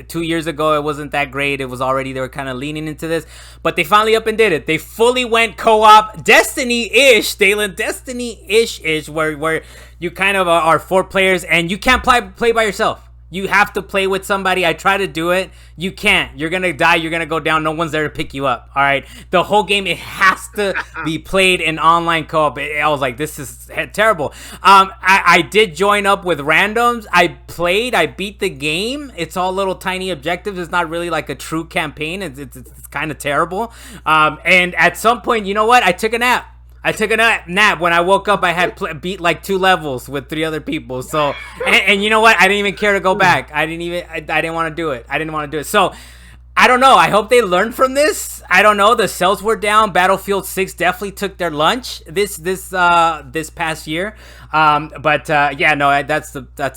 2 years ago, it wasn't that great. It was already, they were kind of leaning into this, but they finally up and did it. They fully went co-op, Destiny-ish, Dalan, Destiny-ish, where you kind of are 4 players, and you can't play by yourself. You have to play with somebody. I try to do it. You can't. You're gonna die. You're gonna go down. No one's there to pick you up. All right. The whole game, it has to be played in online co-op. I was like, this is terrible. I did join up with randoms. I played. I beat the game. It's all little tiny objectives. It's not really like a true campaign. It's kind of terrible. And at some point, you know what? I took a nap. When I woke up. I had beat like 2 levels with 3 other people. So, and you know what? I didn't even care to go back. I didn't want to do it. So, I don't know. I hope they learned from this. I don't know. The sales were down. Battlefield 6 definitely took their lunch this past year. That's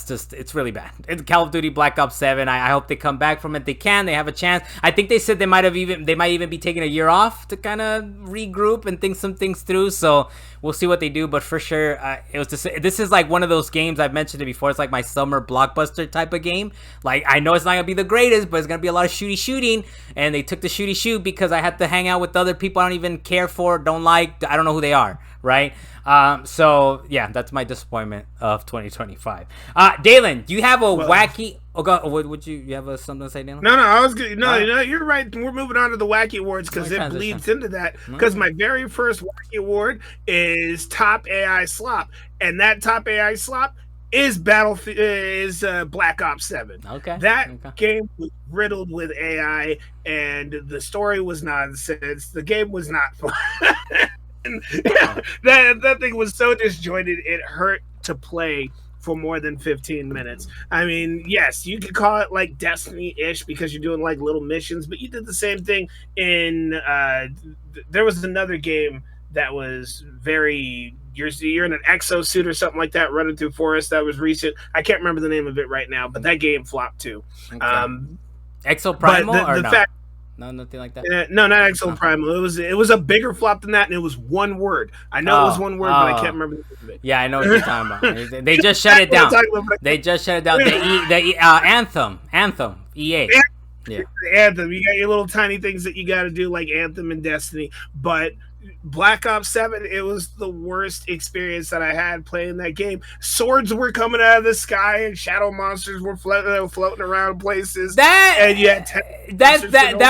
just, it's really bad. It's Call of Duty Black Ops 7. I hope they come back from it. They can. They have a chance. I think they said they might even be taking a year off to kind of regroup and think some things through. So we'll see what they do. But for sure, this is like one of those games, I've mentioned it before. It's like my summer blockbuster type of game. Like, I know it's not gonna be the greatest, but it's gonna be a lot of shooting. And they took the shoot because I had to hang out with other people I don't even care for, don't like. I don't know who they are, right? So yeah, that's my disappointment of 2025. Dalan, do you have a wacky? Would you have something to say, Dalan? No, I was good. No, you're right. We're moving on to the Wacky Awards because it bleeds into that. Because my very first Wacky Award is Top AI Slop, and that Top AI Slop is Black Ops 7. Okay. That game was riddled with AI, and the story was nonsense. The game was not fun. that thing was so disjointed, it hurt to play for more than 15 minutes. I mean, yes, you could call it like Destiny-ish because you're doing like little missions, but you did the same thing in there was another game that was very, you're in an exosuit or something like that running through forest that was recent. I can't remember the name of it right now, but that game flopped too. Okay. Exo Primal or no? No, nothing like that. No, not Exo Primal. It was a bigger flop than that, and it was one word. I know it was one word, but I can't remember the name of it. Yeah, I know what you're talking about. They just shut it down. They just shut it down. Anthem, EA. Yeah, Anthem. You got your little tiny things that you got to do, like Anthem and Destiny, but Black Ops 7, it was the worst experience that I had playing that game. Swords were coming out of the sky and shadow monsters were floating around places. That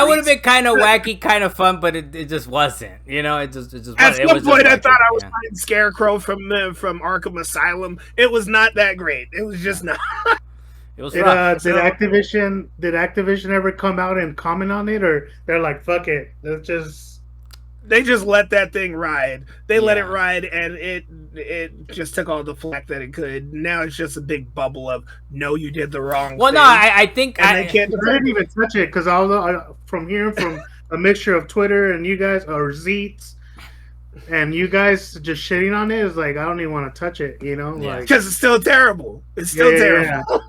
would have been kind of wacky, kind of fun, but it just wasn't. You know, it just at some point I thought I was playing Scarecrow from Arkham Asylum. It was not that great. It was just not. It was did Activision ever come out and comment on it, or they're like, fuck it, they just let that thing ride. They let it ride, and it just took all the flack that it could. Now it's just a big bubble of, no, you did the wrong thing. Well, no, I think I didn't even touch it because from hearing from a mixture of Twitter and you guys, or Zeets, and you guys just shitting on it, is like, I don't even want to touch it, you know? Yeah. Because it's still terrible. It's still terrible.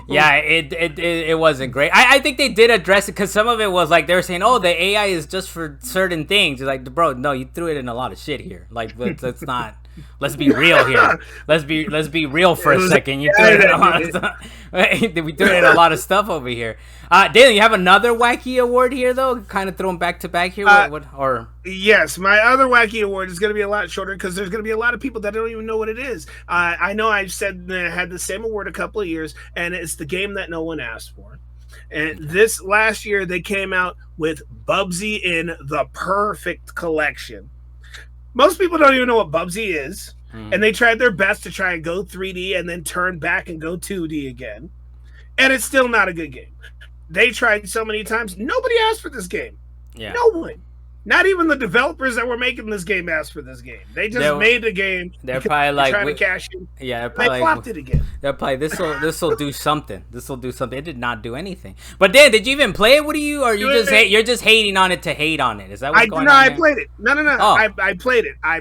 Yeah, it wasn't great. I think they did address it because some of it was like they were saying, oh, the AI is just for certain things. It's like, bro, no, you threw it in a lot of shit here. Like, let's not. Let's be real here. Let's be real for a second. You threw it in a lot of stuff. We threw it in a lot of stuff over here. Dalen, you have another Wacky Award here, though? Kind of throw them back to back here? Yes, my other Wacky Award is going to be a lot shorter because there's going to be a lot of people that don't even know what it is. I know I've said had the same award a couple of years, and it's the game that no one asked for. And this last year, they came out with Bubsy in the Perfect Collection. Most people don't even know what Bubsy is, and they tried their best to try and go 3D and then turn back and go 2D again. And it's still not a good game. They tried so many times. Nobody asked for this game. Yeah. No one. Not even the developers that were making this game asked for this game. They just made the game. They're probably like trying to cash in. Yeah, they flopped it again. They're probably this will do something. This will do something. It did not do anything. But Dan, did you even play it? What are you? Or you're just hating on it to hate on it? Is that what's going on? I played it. No. Oh. I played it. I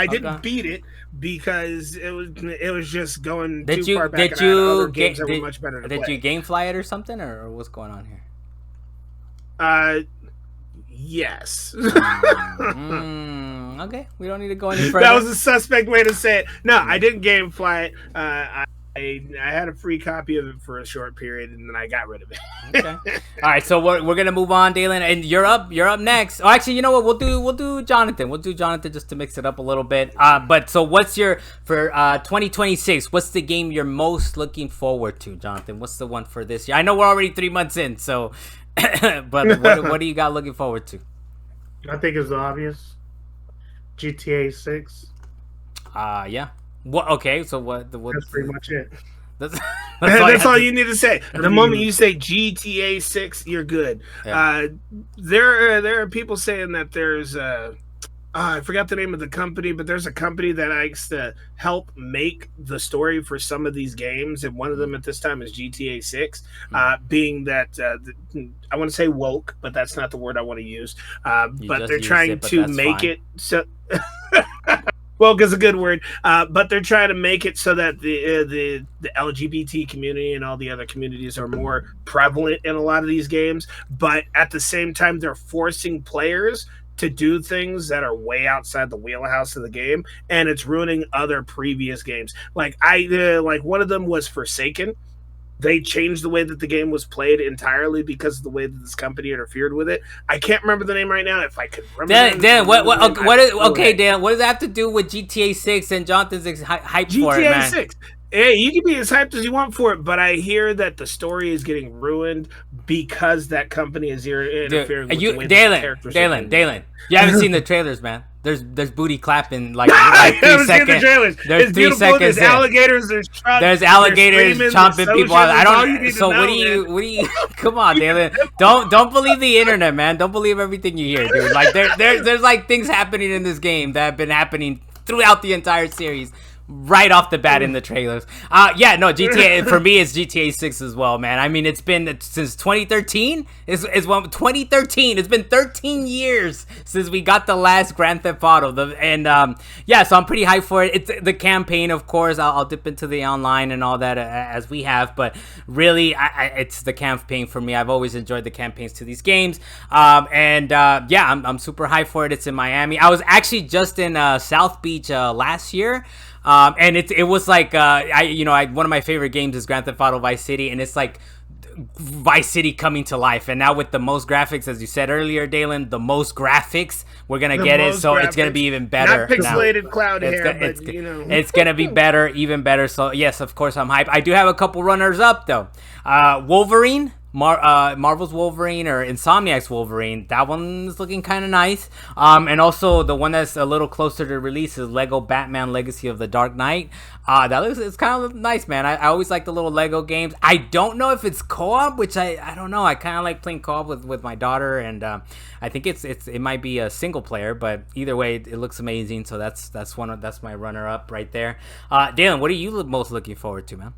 didn't beat it because it was just going too far back. Did you games that were much better to play. Did you GameFly it or something, or what's going on here? Yes. Okay, we don't need to go any further. That was a suspect way to say it. No, I didn't GameFly it. I I had a free copy of it for a short period, and then I got rid of it. Okay. All right, so we're gonna move on, Dalan, and you're up next. Oh, actually, you know what? We'll do Jonathan. We'll do Jonathan just to mix it up a little bit. But so what's your for 2026? What's the game you're most looking forward to, Jonathan? What's the one for this year? I know we're already 3 months in, so but what do you got looking forward to? I think it's obvious. GTA 6. Yeah. What? Okay, so what? That's pretty much it. That's all you need to say. The moment you say GTA 6, you're good. Yeah. There are people saying that there's I forgot the name of the company, but there's a company that likes to help make the story for some of these games, and one of them at this time is GTA 6. Being that I want to say woke, but that's not the word I want to use. But they're trying to make it so. Woke is a good word, but they're trying to make it so that the LGBT community and all the other communities are more prevalent in a lot of these games. But at the same time, they're forcing players to do things that are way outside the wheelhouse of the game, and it's ruining other previous games. Like one of them was Forsaken. They changed the way that the game was played entirely because of the way that this company interfered with it. I can't remember the name right now. If I could remember. Dan, what Dan, what does that have to do with GTA 6 and Jonathan's hype for it, man? GTA 6. Hey, you can be as hyped as you want for it, but I hear that the story is getting ruined because that company is interfering with the way the characters are moving. Dalen, you haven't seen the trailers, man. There's booty clapping like 3 seconds. There's 3 seconds. There's alligators. There's trucks. There's alligators chomping people out. I don't. So what do you? Come on, Dalen. Don't believe the internet, man. Don't believe everything you hear, dude. Like there's like things happening in this game that have been happening throughout the entire series. Right off the bat in the trailers. GTA for me is GTA 6 as well, man. I mean, it's been since 2013. Is 2013. It's been 13 years since we got the last Grand Theft Auto. So I'm pretty hyped for it. It's the campaign, of course. I'll dip into the online and all that as we have, but really, it's the campaign for me. I've always enjoyed the campaigns to these games. I'm super hyped for it. It's in Miami. I was actually just in South Beach last year. And it was like one of my favorite games is Grand Theft Auto Vice City, and it's like Vice City coming to life. And now with the most graphics, as you said earlier, Dalan, the most graphics, we're gonna get it, so it's gonna be even better. Not pixelated cloud hair, but it's gonna be better, even better. So yes, of course I'm hyped. I do have a couple runners up though. Wolverine. Marvel's Wolverine or Insomniac's Wolverine, that one's looking kind of nice. And also the one that's a little closer to release is Lego Batman Legacy of the Dark Knight. It's kind of nice, man. I always like the little Lego games. I don't know if it's co-op, which I don't know. I kind of like playing co-op with my daughter, and I think it might be a single player, but either way, it looks amazing. So that's my runner up right there. Dalan, what are you most looking forward to, man?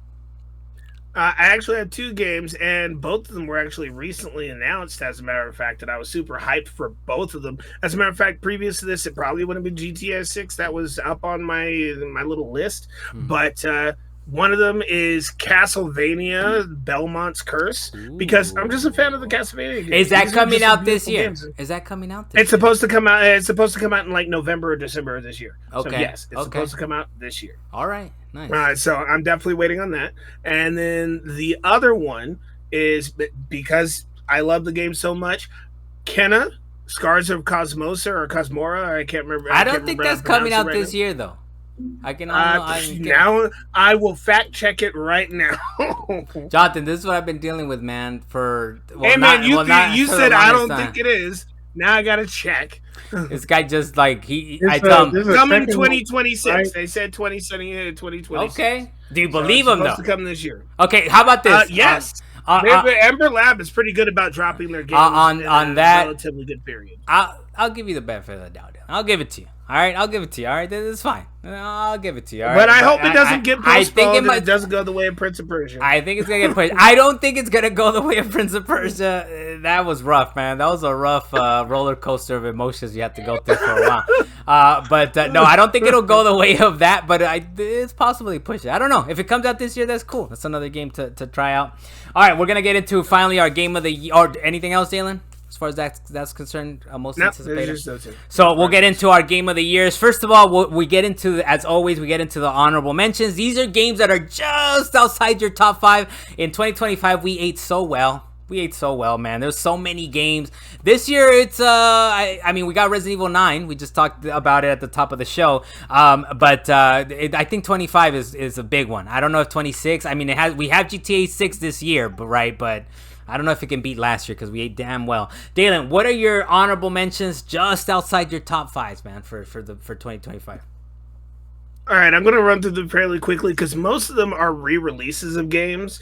I actually had 2 games, and both of them were actually recently announced, as a matter of fact, and I was super hyped for both of them. As a matter of fact, previous to this, it probably wouldn't have been GTA 6 that was up on my little list, but one of them is Castlevania Belmont's Curse, because I'm just a fan of the Castlevania games. Is that coming out this year? Is that coming out this year? It's supposed to come out. It's supposed to come out in like November or December of this year. Okay. So yes, it's supposed to come out this year. All right. Nice. So I'm definitely waiting on that. And then the other one is because I love the game so much, Kenna, Scars of Cosmosa or Cosmora. I can't remember. I don't think that's coming out this year though. Now I will fact check it right now. Jonathan, this is what I've been dealing with, man. You said I don't think it is. Now I gotta check. This guy just like coming 2026. Right? They said 2026. Okay. Do you believe him though? Supposed to come this year. Okay. How about this? Yes. Ember Lab is pretty good about dropping their games on that relatively good period. I'll give you the benefit of the doubt. I'll give it to you. All right, I'll give it to you. All right, that's fine. I'll give it to you. All right? But I hope it doesn't get postponed. It doesn't go the way of Prince of Persia. I think it's gonna get pushed. I don't think it's gonna go the way of Prince of Persia. That was rough, man. That was a rough roller coaster of emotions you have to go through for a while. But no, I don't think it'll go the way of that. But it's possibly push it. I don't know. If it comes out this year, that's cool. That's another game to try out. All right, we're gonna get into finally our game of the year. Or anything else, Dalan? as far as that's concerned. Most No, anticipated. there's just those two. So we'll get into our game of the years. First of all, we get into, as always, we get into the honorable mentions. These are games that are just outside your top 5. In 2025, we ate so well. We ate so well, man. There's so many games. This year, it's, I mean, we got Resident Evil 9. We just talked about it at the top of the show. But I think 25 is a big one. I don't know if 26, I mean, we have GTA 6 this year, but I don't know if it can beat last year because we ate damn well. Dalan, what are your honorable mentions just outside your top 5s, man, for 2025? All right, I'm going to run through them fairly quickly because most of them are re-releases of games.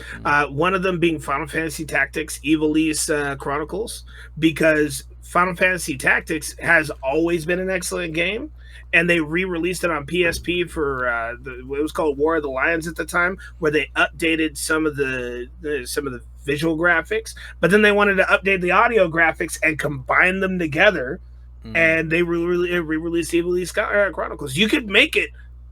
One of them being Final Fantasy Tactics Ivalice Chronicles, because Final Fantasy Tactics has always been an excellent game, and they re-released it on PSP for it was called War of the Lions at the time, where they updated some of the visual graphics, but then they wanted to update the audio graphics and combine them together, and they re-released Ivalice Chronicles. You could make it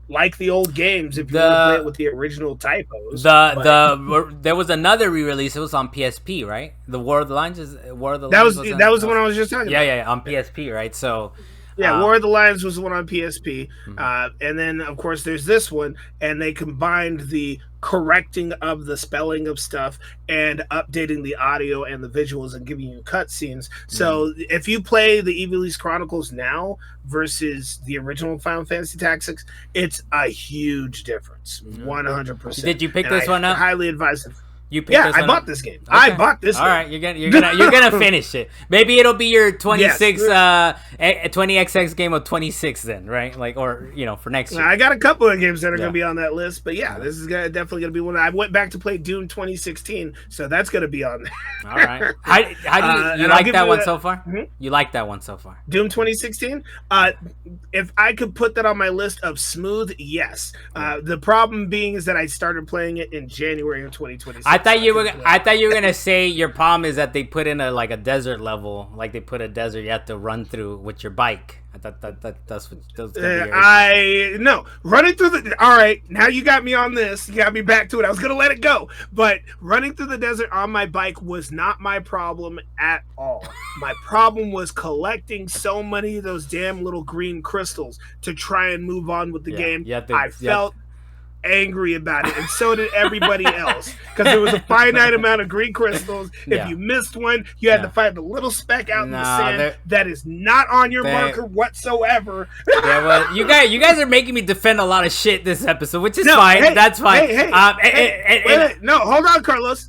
like the old games if you want to play it with the original typos. There was another re-release. It was on PSP, right? The War of the Lions that was the one I was just talking about. Yeah, on PSP, right? So yeah, War of the Lions was the one on PSP, and then of course there's this one, and they combined the correcting of the spelling of stuff and updating the audio and the visuals and giving you cutscenes. So if you play the Ivalice Chronicles now versus the original Final Fantasy Tactics, it's a huge difference, 100%. Did you pick this one up? I highly advise it. You picked this one I bought up? this game. Okay. I bought this. All game. right, you're gonna finish it. Maybe it'll be your 26 20XX game of 26 then, right? Like, or for next year. I got a couple of games that are gonna be on that list, but this is definitely gonna be one. I went back to play Doom 2016, so that's gonna be on there. All right. How do you like that one so far? You like that one so far? Doom 2016. If I could put that on my list of smooth, yes. The problem being is that I started playing it in January of 2026. I thought you were gonna say your problem is that they put in a desert level, like they put a desert you have to run through with your bike. I thought that's what was gonna be no, running through the. All right, now you got me on this. You got me back to it. I was gonna let it go, but running through the desert on my bike was not my problem at all. My problem was collecting so many of those damn little green crystals to try and move on with the game. I felt angry about it, and so did everybody else, because there was a finite amount of green crystals. If you missed one, you had to find a little speck out in the sand that is not on your marker whatsoever. You guys are making me defend a lot of shit this episode, which is fine. That's fine. Wait. No, hold on, Carlos.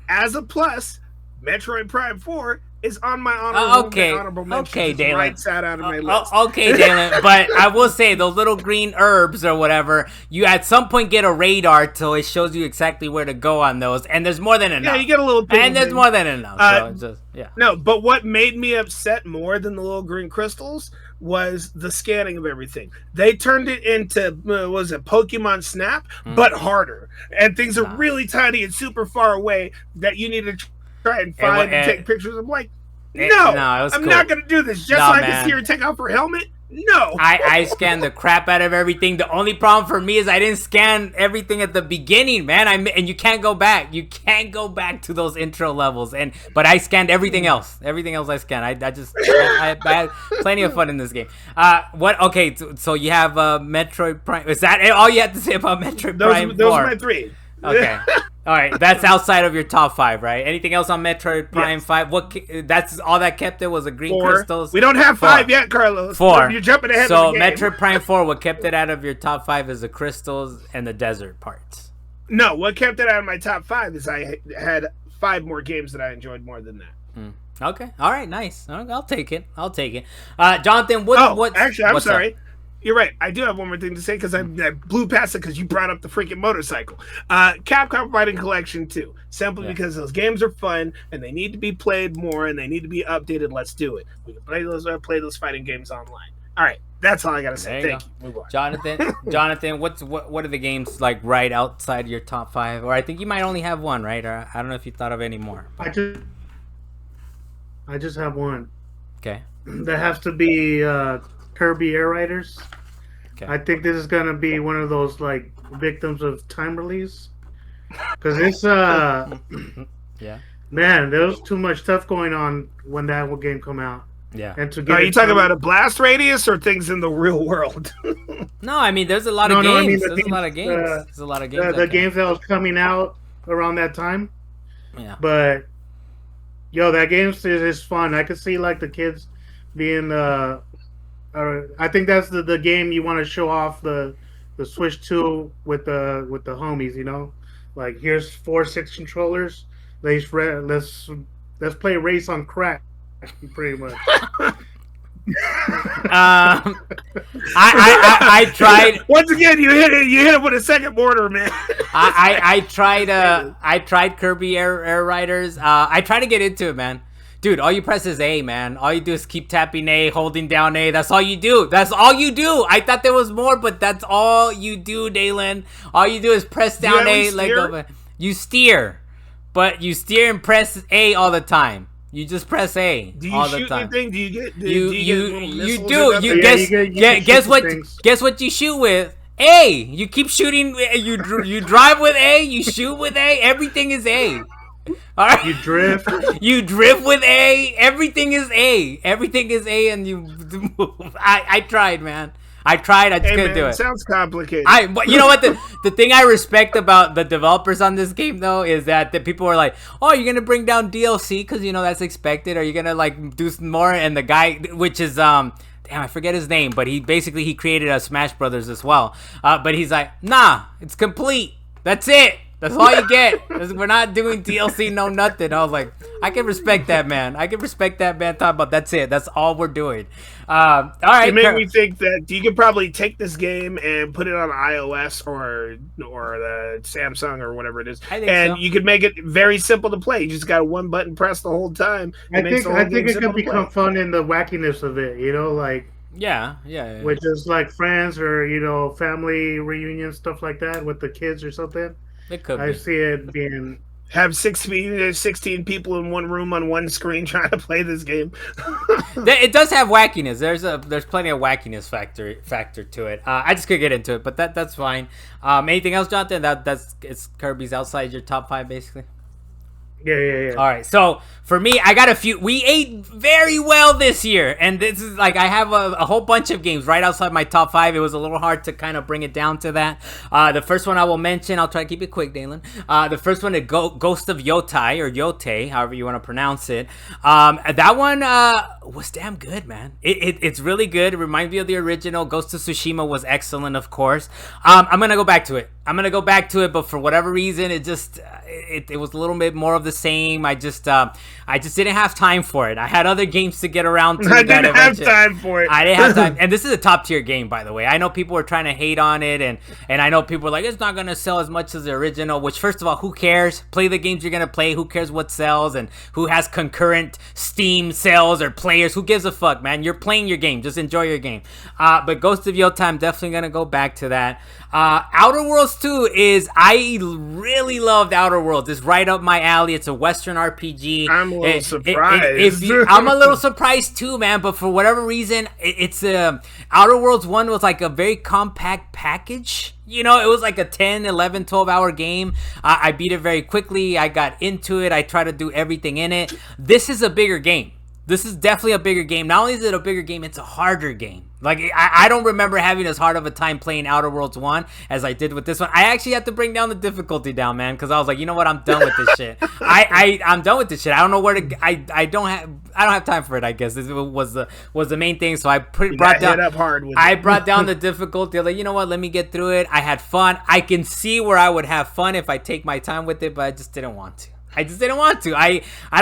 As a plus, Metroid Prime 4 is on my honorable mentions. Okay, Dalan. Right side out of my list. Okay, Dalan. But I will say, those little green herbs or whatever, you at some point get a radar till it shows you exactly where to go on those, and there's more than enough. Yeah, you get a little ping. And there's more than enough. No, but what made me upset more than the little green crystals was the scanning of everything. They turned it into, was it Pokemon Snap, but harder. And things are really tiny and super far away that you need to try and find and take pictures. I'm like, I'm not going to do this just so I can see her take off her helmet. No. I scanned the crap out of everything. The only problem for me is I didn't scan everything at the beginning, man. And you can't go back. You can't go back to those intro levels. But I scanned everything else. Everything else I scanned. I had plenty of fun in this game. Okay, so you have Metroid Prime. Is that all you have to say about Metroid Prime 4? Those are my 3. Okay. All right, that's outside of your top 5, right? Anything else on Metroid Prime 5? That's all that kept it was the green 4. crystals. We don't have 5 yet, Carlos. 4. You're jumping ahead. So of the game. Metroid Prime 4, what kept it out of your top 5 is the crystals and the desert parts. No, what kept it out of my top 5 is I had 5 more games that I enjoyed more than that. Okay, all right, nice. I'll take it. Jonathan, actually, I'm sorry. Up? You're right. I do have one more thing to say because I blew past it because you brought up the freaking motorcycle. Capcom Fighting Collection 2. Simply because those games are fun and they need to be played more and they need to be updated. Let's do it. We can play those fighting games online. All right. That's all I got to say. Thank you. Move on. Jonathan, what are the games like right outside your top 5? Or I think you might only have one, right? Or I don't know if you thought of any more. I just have one. Okay. That has to be Kirby Air Riders. Okay. I think this is gonna be one of those victims of time release, because it's Man, there was too much stuff going on when that game come out. Yeah. And to Are get you talking about a blast radius or things in the real world? No, I mean there's a lot of games. I mean, There's a lot of games. There's a lot of games. The games that was coming out around that time. Yeah. But yo, that game is fun. I could see like the kids being I think that's the game you want to show off the Switch 2 with the homies, you know? Like here's 4-6 controllers. Let's play race on crack, pretty much. I tried. Once again, you hit it with a second mortar, man. I tried Kirby Air Riders. I tried to get into it, man. Dude, all you press is A, man. All you do is keep tapping A, holding down A. That's all you do. That's all you do. I thought there was more, but that's all you do, Dalan. All you do is press down A, let go. You steer, but you steer and press A all the time. You just press A all the time. Anything? Do you get? You do. You guess what? Guess what you shoot with? A. You keep shooting. You drive with A. You shoot with A. Everything is A. All right. You drift. You drift with A. Everything is A. Everything is A, and you move. I tried, man. I tried. I just couldn't do it. Sounds complicated. But you know what? The thing I respect about the developers on this game, though, is that the people are like, "Oh, you're gonna bring down DLC because you know that's expected. Are you gonna like do some more?" And the guy, which is damn, I forget his name, but he created a Smash Brothers as well. But he's like, "Nah, it's complete. That's it. That's all you get. We're not doing DLC, no nothing." I was like, I can respect that, man. I can respect that, man. Talk about that's it. That's all we're doing. All right. It made me think that you could probably take this game and put it on iOS or the Samsung or whatever it is, and you could make it very simple to play. You just got a one button press the whole time. I think it could become fun in the wackiness of it. You know, like yeah. Which is like friends or family reunion stuff like that with the kids or something. It could. I see it being. Have 16 people in one room on one screen trying to play this game. It does have wackiness. There's plenty of wackiness factor to it. I just could get into it, but that's fine. Anything else, Jonathan? It's Kirby's outside your top 5, basically. Yeah. All right, so for me, I got a few. We ate very well this year, and this is like I have a whole bunch of games right outside my top 5. It was a little hard to kind of bring it down to that. The first one I will mention, I'll try to keep it quick, Dalan. The first one is Ghost of Yotai, or Yote, however you want to pronounce it. That one was damn good, man. It's really good. It reminds me of the original. Ghost of Tsushima was excellent, of course. I'm gonna go back to it. But for whatever reason, it just it was a little bit more of the same. I just didn't have time for it. I had other games to get around to. I didn't have time for it. I didn't have time. And this is a top tier game, by the way. I know people are trying to hate on it, and I know people are like, it's not gonna sell as much as the original. Which, first of all, who cares? Play the games you're gonna play. Who cares what sells and who has concurrent Steam sales or players? Who gives a fuck, man? You're playing your game. Just enjoy your game. But Ghost of Yotai, I'm definitely gonna go back to that. Outer Worlds 2 I really loved Outer Worlds. It's right up my alley. It's a Western RPG. I'm a little surprised. I'm a little surprised too, man. But for whatever reason, it's Outer Worlds 1 was like a very compact package. You know, it was like a 10, 11, 12-hour game. I beat it very quickly. I got into it. I tried to do everything in it. This is a bigger game. This is definitely a bigger game. Not only is it a bigger game, it's a harder game. Like, I don't remember having as hard of a time playing Outer Worlds 1 as I did with this one. I actually had to bring down the difficulty down, man, because I was like, you know what? I'm done with this shit. I'm done with this shit. I don't know where to. I don't have time for it. I guess this was the main thing. So I brought down the difficulty. Like, you know what? Let me get through it. I had fun. I can see where I would have fun if I take my time with it, but I just didn't want to. I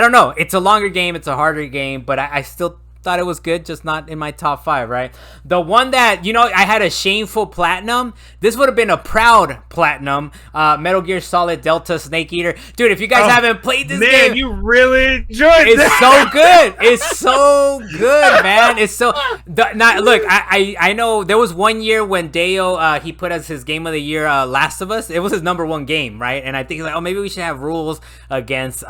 don't know. It's a longer game. It's a harder game, but I still thought it was good, just not in my top 5, right? The one that, I had a Shameful Platinum. This would have been a proud Platinum. Metal Gear Solid Delta Snake Eater. Dude, if you guys haven't played this game... Man, you really enjoyed it. It's so good. It's so good, man. It's so... Look, I know there was one year when Deo, he put as his game of the year Last of Us. It was his number 1 game, right? And I think he's like, maybe we should have rules against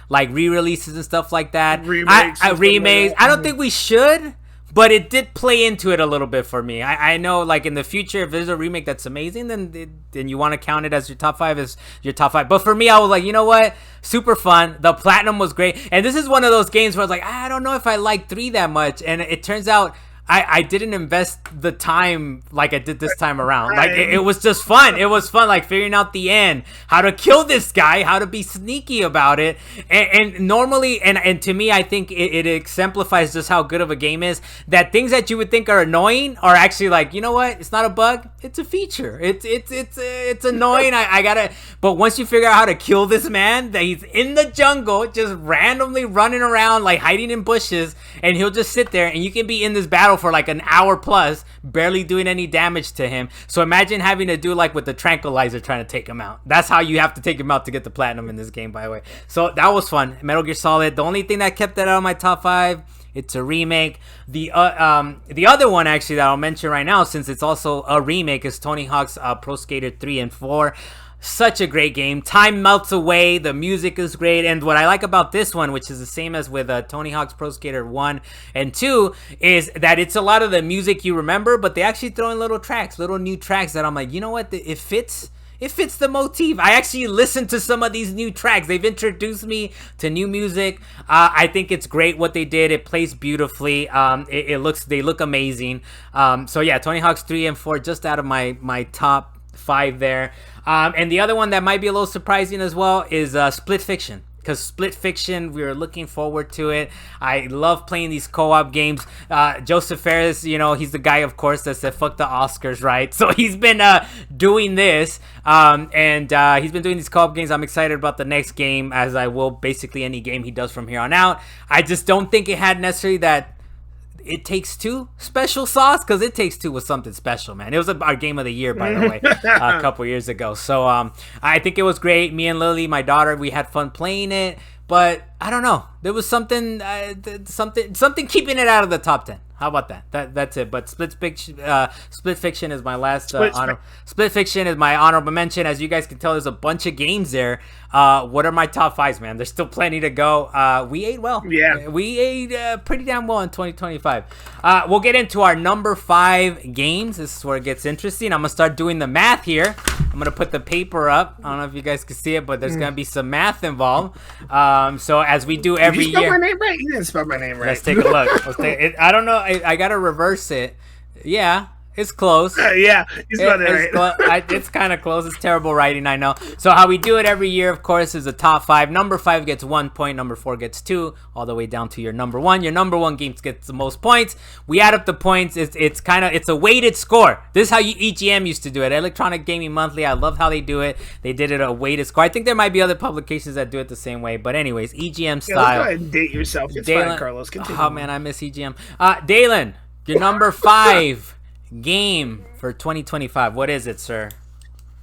like re-releases and stuff like that. Remakes. I don't think we should, but it did play into it a little bit for me. I know, like, in the future, if there's a remake that's amazing, then you want to count it as your top 5 as your top 5. But for me, I was like, you know what? Super fun. The platinum was great. And this is one of those games where I was like, I don't know if I like 3 that much. And it turns out I didn't invest the time like I did this time around. Like, it was just fun. It was fun, like, figuring out the end, how to kill this guy, how to be sneaky about it. And normally, and to me, I think it exemplifies just how good of a game is, that things that you would think are annoying are actually like, you know what? It's not a bug. It's a feature. It's annoying. I gotta, but once you figure out how to kill this man, that he's in the jungle, just randomly running around, like hiding in bushes, and he'll just sit there, and you can be in this battle for like an hour plus, barely doing any damage to him. So imagine having to do like with the tranquilizer trying to take him out. That's how you have to take him out to get the platinum in this game, by the way. So that was fun. Metal Gear Solid. The only thing that kept that out of my top 5, it's a remake. The other one actually that I'll mention right now, since it's also a remake, is Tony Hawk's Pro Skater 3 and 4. Such a great game. Time melts away. The music is great. And what I like about this one, which is the same as with Tony Hawk's Pro Skater 1 and 2, is that it's a lot of the music you remember, but they actually throw in little tracks, little new tracks that I'm like, you know what? It fits the motif. I actually listened to some of these new tracks. They've introduced me to new music. I think it's great what they did. It plays beautifully. They look amazing. So yeah, Tony Hawk's 3 and 4 just out of my top 5 there. And the other one that might be a little surprising as well is Split Fiction. Because Split Fiction, we were looking forward to it. I love playing these co-op games. Joseph Fares, you know, he's the guy, of course, that said, fuck the Oscars, right? So he's been doing this. And he's been doing these co-op games. I'm excited about the next game, as I will basically any game he does from here on out. I just don't think it had necessarily that It Takes Two special sauce, because It Takes Two was something special, man. It was our game of the year, by the way, a couple years ago. So I think it was great. Me and Lily, my daughter, we had fun playing it, but I don't know, there was something keeping it out of the top 10. How about that? That's it. But Split Fiction is my last honor. Split Fiction is my honorable mention. As you guys can tell, there's a bunch of games there. What are my top 5s, man? There's still plenty to go. We ate well. Yeah, we ate pretty damn well in 2025. We'll get into our number 5 games. This is where it gets interesting. I'm gonna start doing the math here. I'm gonna put the paper up. I don't know if you guys can see it, but there's gonna be some math involved. So as we do every year. Did you spell my name right? You didn't spell my name right. Let's take a look. I don't know. I gotta reverse it. Yeah, it's close. Yeah, you spelled it right. It's kind of close. It's terrible writing, I know. So how we do it every year, of course, is the top 5. Number 5 gets 1 point. Number 4 gets 2, all the way down to your number 1. Your number 1 game gets the most points. We add up the points. It's a weighted score. This is how EGM used to do it. Electronic Gaming Monthly. I love how they do it. They did it a weighted score. I think there might be other publications that do it the same way. But anyways, EGM style. Let's go ahead and date yourself. It's fine, Carlos. Continue. Oh man, I miss EGM. Dalan, your number 5 game for 2025. What is it, sir?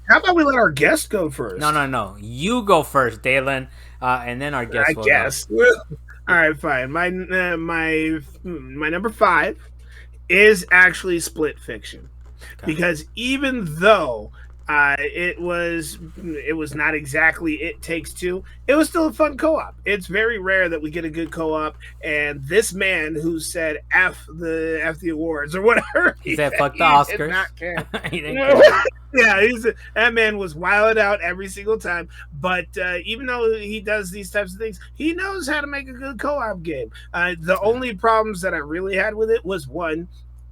How about we let our guest go first? No. You go first, Dalan, and then our guest will guess. Go. All right, fine. My number 5 is actually Split Fiction, because even though it was not exactly It Takes Two, it was still a fun co-op. It's very rare that we get a good co-op, and this man who said F the awards or whatever, he said fuck the Oscars. Did not care. He didn't care. Yeah, that man was wilded out every single time. But even though he does these types of things, he knows how to make a good co-op game. The only problems that I really had with it was, one,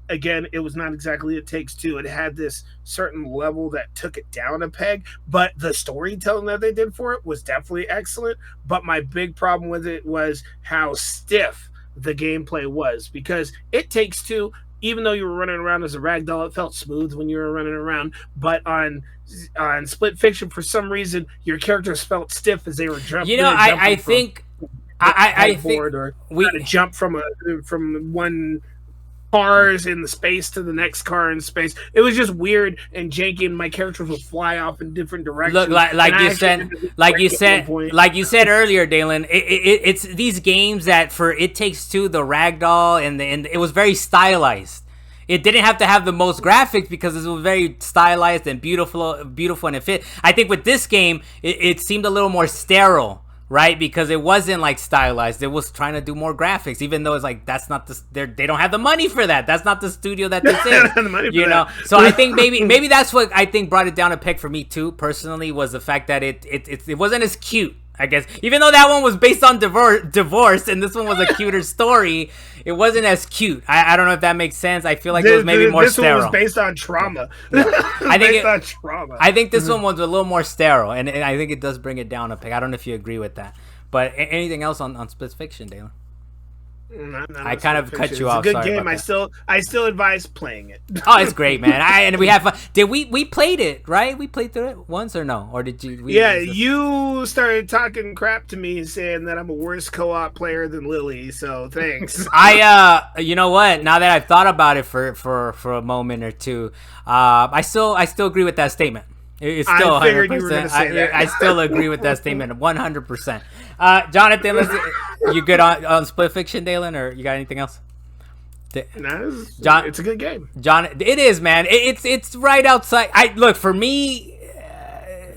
again, it was not exactly It Takes Two. It had this certain level that took it down a peg, but the storytelling that they did for it was definitely excellent. But my big problem with it was how stiff the gameplay was, because It Takes Two, even though you were running around as a ragdoll, it felt smooth when you were running around. But on Split Fiction, for some reason, your characters felt stiff as they were jumping. You know, I think we had to jump from one cars in the space to the next car in space. It was just weird and janky, and my characters would fly off in different directions. Look, like you said earlier, Dalan, it's these games that for It Takes Two, the ragdoll and it was very stylized. It didn't have to have the most graphics because it was very stylized and beautiful, and it fit. I think with this game, it seemed a little more sterile right? Because it wasn't like stylized. It was trying to do more graphics, even though it's like that's not the they don't have the money for that. That's not the studio that this is, you know. So I think maybe that's what I think brought it down a peg for me too, personally, was the fact that it wasn't as cute. I guess even though that one was based on divorce and this one was a cuter story, it wasn't as cute. I don't know if that makes sense. I feel like it was maybe more sterile. This one was based on trauma. Yeah. I think this Mm-hmm. one was a little more sterile, and I think it does bring it down a peg. I don't know if you agree with that. But anything else on Split Fiction, Dalen? I kind of cut you off. It's a good Sorry game. I still advise playing it. Oh, it's great, man. And we have fun. Did we played it, right? We played through it once or no? Or did you? You started talking crap to me, saying that I'm a worse co-op player than Lily. So thanks. You know what? Now that I've thought about it for a moment or two, I still agree with that statement. It's still I figured 100%. you were going to say that. I still agree with that statement 100%. Jonathan, you good on Split Fiction, Dalen, or you got anything else? It's a good game. It is, man. It's right outside. Look, for me,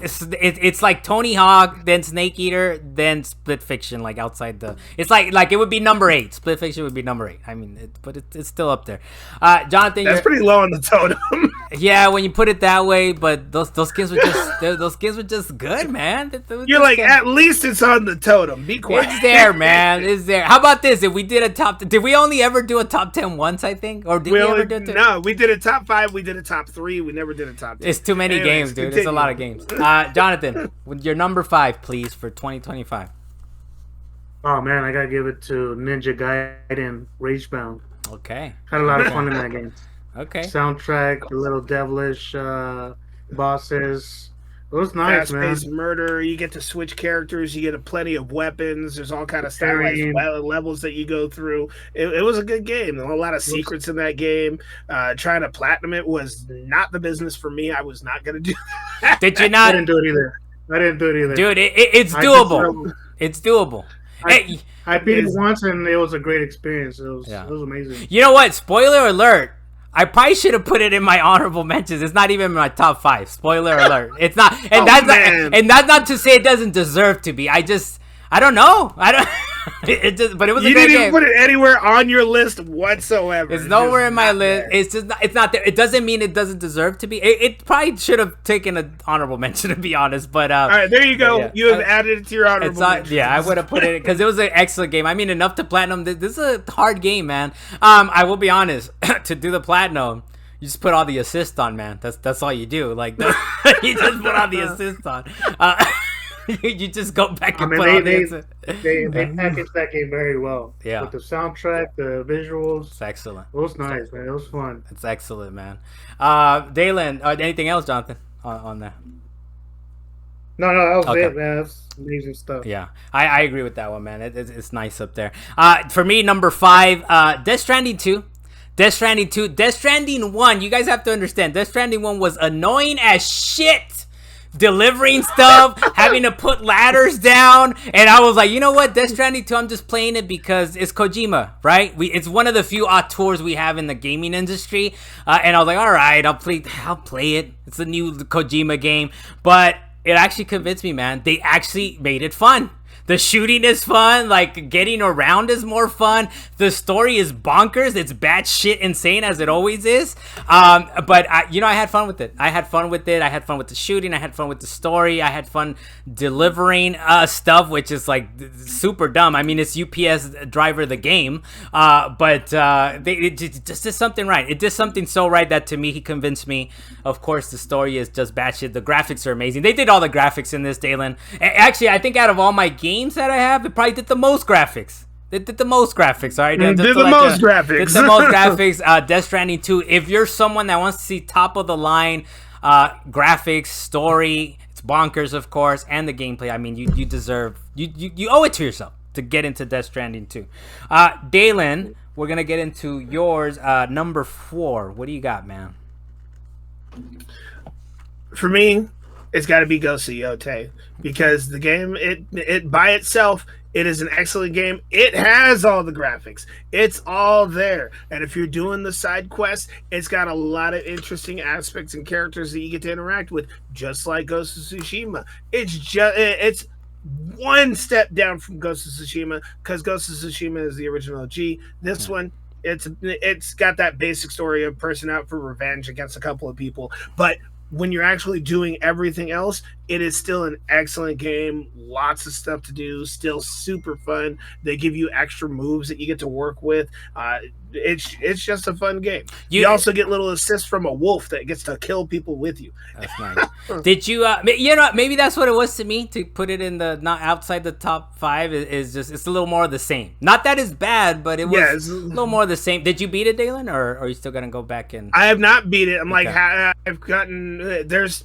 it's like Tony Hawk, then Snake Eater, then Split Fiction, like outside the. It's like it would be number 8. Split Fiction would be number 8. I mean, but it's still up there. Jonathan, that's pretty low on the totem. Yeah, when you put it that way, but those games were just good, man. You're like, at least it's on the totem. Be quiet. It's there, man. It's there. How about this? If we did a top, did we only ever do a top 10 once? I think, or did we ever do it? No, we did a top 5. We did a top 3. We never did a top 10. It's too many games, dude. It's a lot of games. Jonathan, with your number 5, please, for 2025. Oh man, I gotta give it to Ninja Gaiden Ragebound. Okay. Had a lot of fun in that game. Okay. Soundtrack, the little devilish bosses. It was nice, man. Fast-paced murder. You get to switch characters. You get plenty of weapons. There's all kind of stylized levels that you go through. It was a good game. There were a lot of secrets in that game. Trying to platinum it was not the business for me. I was not going to do that. Did you not? I didn't do it either. Dude, it's doable. It's doable. I beat it once, and it was a great experience. It was amazing. You know what? Spoiler alert. I probably should have put it in my honorable mentions. It's not even in my top 5. Spoiler alert. It's not, and that's not to say it doesn't deserve to be. I don't know. But it was a you great didn't even game. put it anywhere on your list whatsoever. It's nowhere in my list. It's not there. It doesn't mean it doesn't deserve to be. It probably should have taken an honorable mention, to be honest. But all right, there you go. Yeah. You have added it to your honorable mention. Yeah, I would have put it because it was an excellent game. I mean, enough to platinum. This is a hard game, man. I will be honest. To do the platinum, you just put all the assists on, man. That's all you do. Like you just put all the assists on. You just go back and put all the assists. They packaged that game very well. Yeah. With the soundtrack, the visuals. It's excellent. It was nice, man. It was fun. It's excellent, man. Dalen, anything else, Jonathan, on that? No, that was it, man. That's amazing stuff. Yeah, I agree with that one, man. It's nice up there. For me, number 5, Death Stranding 2. Death Stranding 2. Death Stranding 1, you guys have to understand, Death Stranding 1 was annoying as shit. Delivering stuff, having to put ladders down, and I was like, you know what, Death Stranding 2, I'm just playing it because it's Kojima, right? It's one of the few auteurs we have in the gaming industry, and I was like, all right, I'll play it. It's a new Kojima game, but it actually convinced me, man. They actually made it fun. The shooting is fun. Like, getting around is more fun. The story is bonkers. It's batshit insane, as it always is. But I had fun with it. I had fun with the shooting. I had fun with the story. I had fun delivering stuff, which is like super dumb. I mean, it's UPS driver the game. But it just did something right. It did something so right that to me, he convinced me. Of course, the story is just batshit. The graphics are amazing. They did all the graphics in this, Dalen. Actually, I think out of all my games that I have, it probably did the most graphics. It did the most graphics, all right? Did the most graphics. Death Stranding 2. If you're someone that wants to see top of the line graphics, story, it's bonkers, of course, and the gameplay. I mean, you deserve, you owe it to yourself to get into Death Stranding 2. Dalen, we're gonna get into yours. Number 4. What do you got, man? For me, it's got to be Ghost of Yotei, because the game, it by itself, it is an excellent game. It has all the graphics. It's all there. And if you're doing the side quests, it's got a lot of interesting aspects and characters that you get to interact with, just like Ghost of Tsushima. It's one step down from Ghost of Tsushima, because Ghost of Tsushima is the original G. This one, it's got that basic story of a person out for revenge against a couple of people, but when you're actually doing everything else, it is still an excellent game. Lots of stuff to do, still super fun. They give you extra moves that you get to work with. It's just a fun game. You also get little assists from a wolf that gets to kill people with you. That's nice. Did you maybe that's what it was to me, to put it in the not outside the top 5 is just, it's a little more of the same. Not that it's bad, but it was a little more of the same. Did you beat it, Dalan, or are you still gonna go back and? I have not beat it. I'm I've gotten there's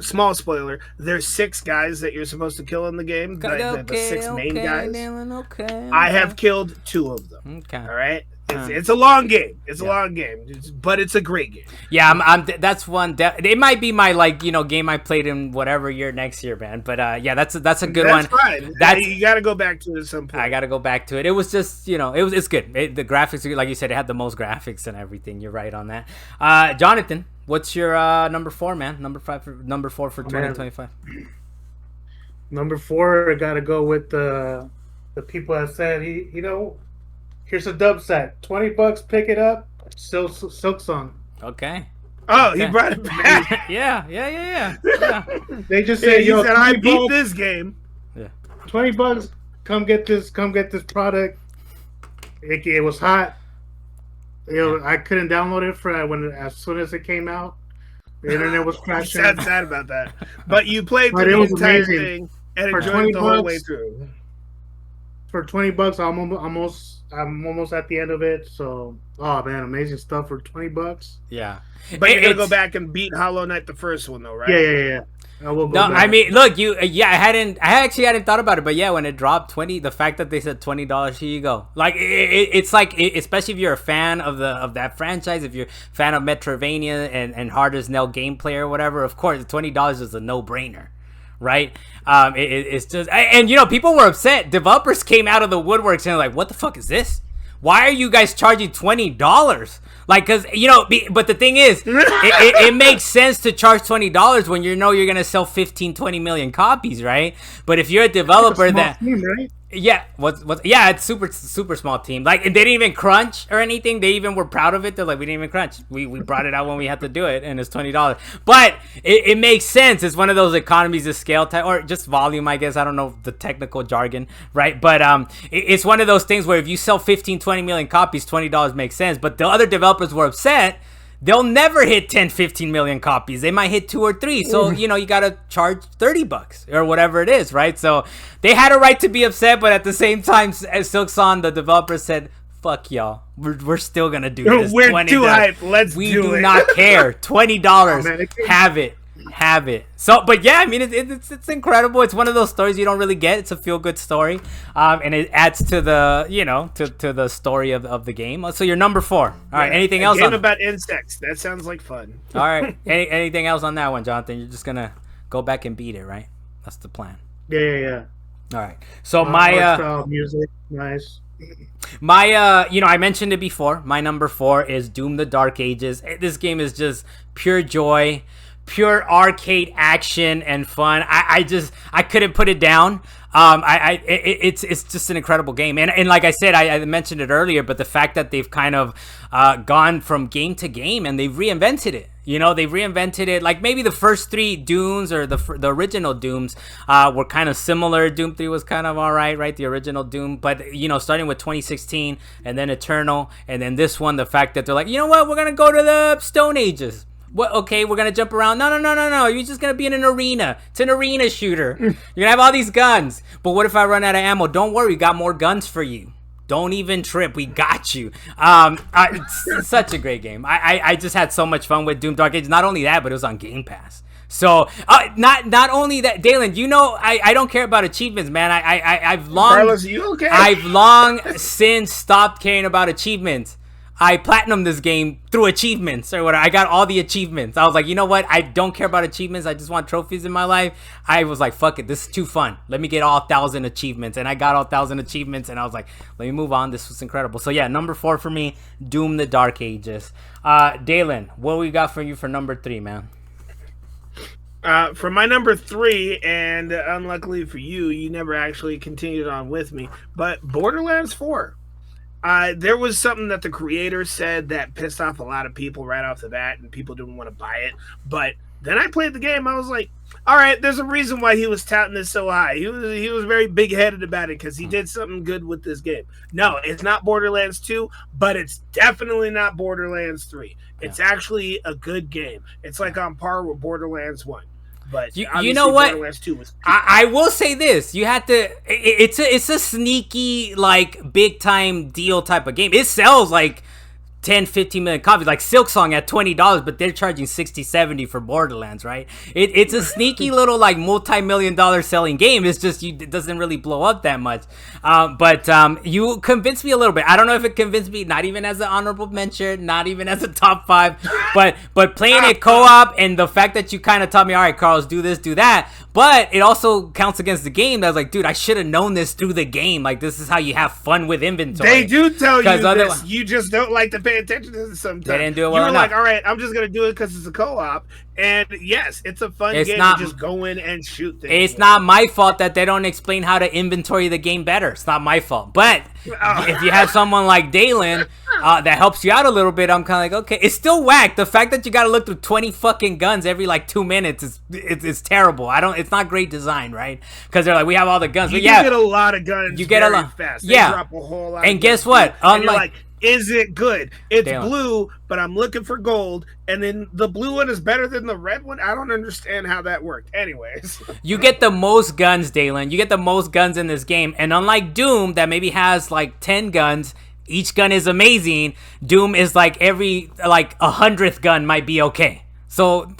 small spoiler. There's 6 guys that you're supposed to kill in the game. The 6 main guys. Dalan, I have killed 2 of them. Okay. All right. It's a long game. It's a long game, but it's a great game. Yeah, that's one. It might be my game I played in whatever year next year, man. But that's a good one. Fine. You got to go back to it at some point. I got to go back to it. It was just it's good. The graphics, like you said, it had the most graphics and everything. You're right on that. Jonathan, what's your number 4, man? Number 4 for 2025. Number 4, I got to go with the people that said here's a dub set, $20, pick it up. Silk Song. Okay. Oh, he brought it back. Yeah. They just said, he said, I beat this game. Yeah. $20, come get this product. It was hot. I couldn't download it as soon as it came out. The internet was crashing. Sad about that. But you played through the entire thing and enjoyed it the whole way through. For $20, I'm almost at the end of it. So, oh man, amazing stuff for $20. Yeah, but you're gonna go back and beat Hollow Knight, the first one, though, right? Yeah. I will go back. I mean, look, I actually hadn't thought about it, but yeah, when it dropped 20, the fact that they said $20, here you go. Like it's like, especially if you're a fan of that franchise, if you're a fan of Metroidvania and hard as nail gameplay or whatever, of course, $20 is a no-brainer. Right? It's just, and people were upset. Developers came out of the woodworks and like, what the fuck is this? Why are you guys charging $20? Like, cause but the thing is, it makes sense to charge $20 when you're going to sell 15, 20 million copies, right? But if you're a developer team, right? Yeah, it's super small team. Like, and they didn't even crunch or anything. They even were proud of it. They're like, we didn't even crunch. We brought it out when we had to do it, and it's $20. But it makes sense. It's one of those economies of scale type, or just volume, I guess. I don't know the technical jargon, right? But it's one of those things where if you sell 15, 20 million copies, $20 makes sense. But the other developers were upset. They'll never hit 10, 15 million copies. They might hit 2 or 3. So, you got to charge $30 or whatever it is, right? So they had a right to be upset, but at the same time, as Silk Song, the developer said, fuck y'all. We're still going to do this. We're too hyped. Let's do it. We do not care. $20. Have it. So, but yeah, I mean, it's incredible. It's one of those stories you don't really get. It's a feel-good story. And it adds to the, to the story of the game. So you're number 4. All right. Anything else? Game about insects. That sounds like fun. All right. Anything else on that one, Jonathan? You're just going to go back and beat it, right? That's the plan. Yeah. All right. So my music, nice. I mentioned it before. My number 4 is Doom: The Dark Ages. This game is just pure joy, pure arcade action and fun. I couldn't put it down. It's just an incredible game, and like I said, I mentioned it earlier, but the fact that they've kind of gone from game to game and they've reinvented it. They've reinvented it. Like maybe the first 3 Dooms or the original Dooms were kind of similar. Doom 3 was kind of all right? The original Doom. But, starting with 2016 and then Eternal and then this one, the fact that they're like, you know what, we're going to go to the Stone Ages. What? Okay, we're gonna jump around. No. You're just gonna be in an arena. It's an arena shooter. You're gonna have all these guns. But what if I run out of ammo? Don't worry, we got more guns for you. Don't even trip. We got you. It's such a great game. I just had so much fun with Doom Dark Ages. Not only that, but it was on Game Pass. So not only that, Dalan, I don't care about achievements, man. I've long Carlos, you okay? I've long since stopped caring about achievements. I platinumed this game through achievements or whatever. I got all the achievements. I was like, you know what? I don't care about achievements. I just want trophies in my life. I was like, fuck it. This is too fun. Let me get all 1,000 achievements. And I got all 1,000 achievements. And I was like, let me move on. This was incredible. So yeah, number 4 for me, Doom: The Dark Ages. Dalan, what we got for you for number 3, man? For my number 3, and unluckily for you, you never actually continued on with me, but Borderlands 4. There was something that the creator said that pissed off a lot of people right off the bat, and people didn't want to buy it. But then I played the game. I was like, all right, there's a reason why he was touting this so high. He was very big headed about it because he did something good with this game. No, it's not Borderlands 2, but it's definitely not Borderlands 3. It's actually a good game. It's like on par with Borderlands 1. But you know what? I will say this: you had to. It's a sneaky, like, big time deal type of game. It sells like 10, 15 million copies, like Silksong at $20, but they're charging 60, 70 for Borderlands, right? It's a sneaky little, like, multi-million-dollar selling game. It's just it doesn't really blow up that much. But you convinced me a little bit. I don't know if it convinced me, not even as an honorable mention, not even as a top 5, but playing it co-op and the fact that you kind of taught me, all right, Carlos, do this, do that. But it also counts against the game. That was like, dude, I should have known this through the game. Like, this is how you have fun with inventory. They do tell you this. You just don't like to pay attention to it sometimes. They didn't do it well enough. enough. Like, all right, I'm just going to do it because it's a co-op. And yes, it's a fun game to just go in and shoot things. It's not my fault that they don't explain how to inventory the game better. It's not my fault. But if you have someone like Dalan that helps you out a little bit, I'm kind of like, okay. It's still whack. The fact that you got to look through 20 fucking guns every like 2 minutes is terrible. It's not great design, right? Because they're like, we have all the guns. You but yeah, get a lot of guns. You get a lot fast. They drop a whole lot. And guess what? And you're like, is it good? It's blue, but I'm looking for gold, and then the blue one is better than the red one? I don't understand how that worked. Anyways. You get the most guns, Dalan. You get the most guns in this game, and unlike Doom, that maybe has like 10 guns, each gun is amazing. Doom is like every, like, 100th gun might be okay. So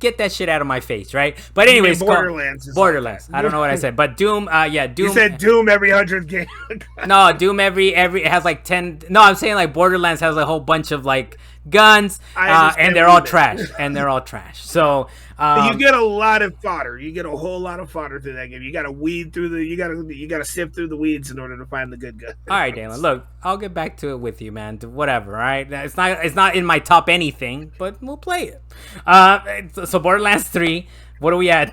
get that shit out of my face, right? But anyways, Borderlands. Borderlands. I don't know what I said, but Doom. Doom. You said Doom every 100 game. No, Doom every it has like 10. No, I'm saying like Borderlands has a whole bunch of like guns, and they're all trash. And they're all trash. So you get a lot of fodder. You get a whole lot of fodder through that game. You got to weed through you got to sift through the weeds in order to find the good gun. All right, Dalan. Look, I'll get back to it with you, man. Whatever. All right. It's not in my top anything, but we'll play it. So Borderlands 3. What are we at?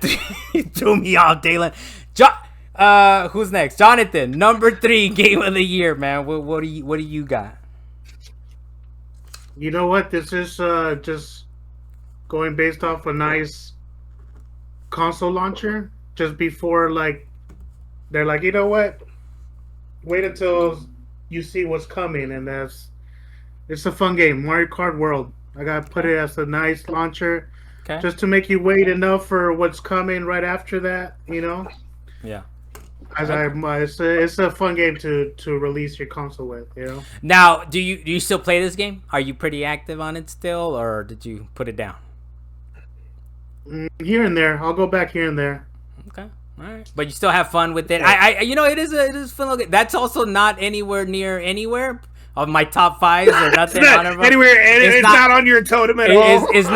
Threw me off, Dalan. Who's next? Jonathan. Number 3 game of the year, man. What do you got? You know what? This is just going based off a nice console launcher. Just before, like, they're like, you know what? Wait until you see what's coming, and it's a fun game. Mario Kart World. I gotta put it as a nice launcher, just to make you wait enough for what's coming right after that. You know. Yeah. It's a fun game to release your console with, you know. Now, do you still play this game? Are you pretty active on it still, or did you put it down? Here and there, I'll go back here and there. Okay, all right, but you still have fun with it. I it is fun. That's also not anywhere near anywhere of my top 5s or nothing. Anywhere, it's not on your totem at all. It's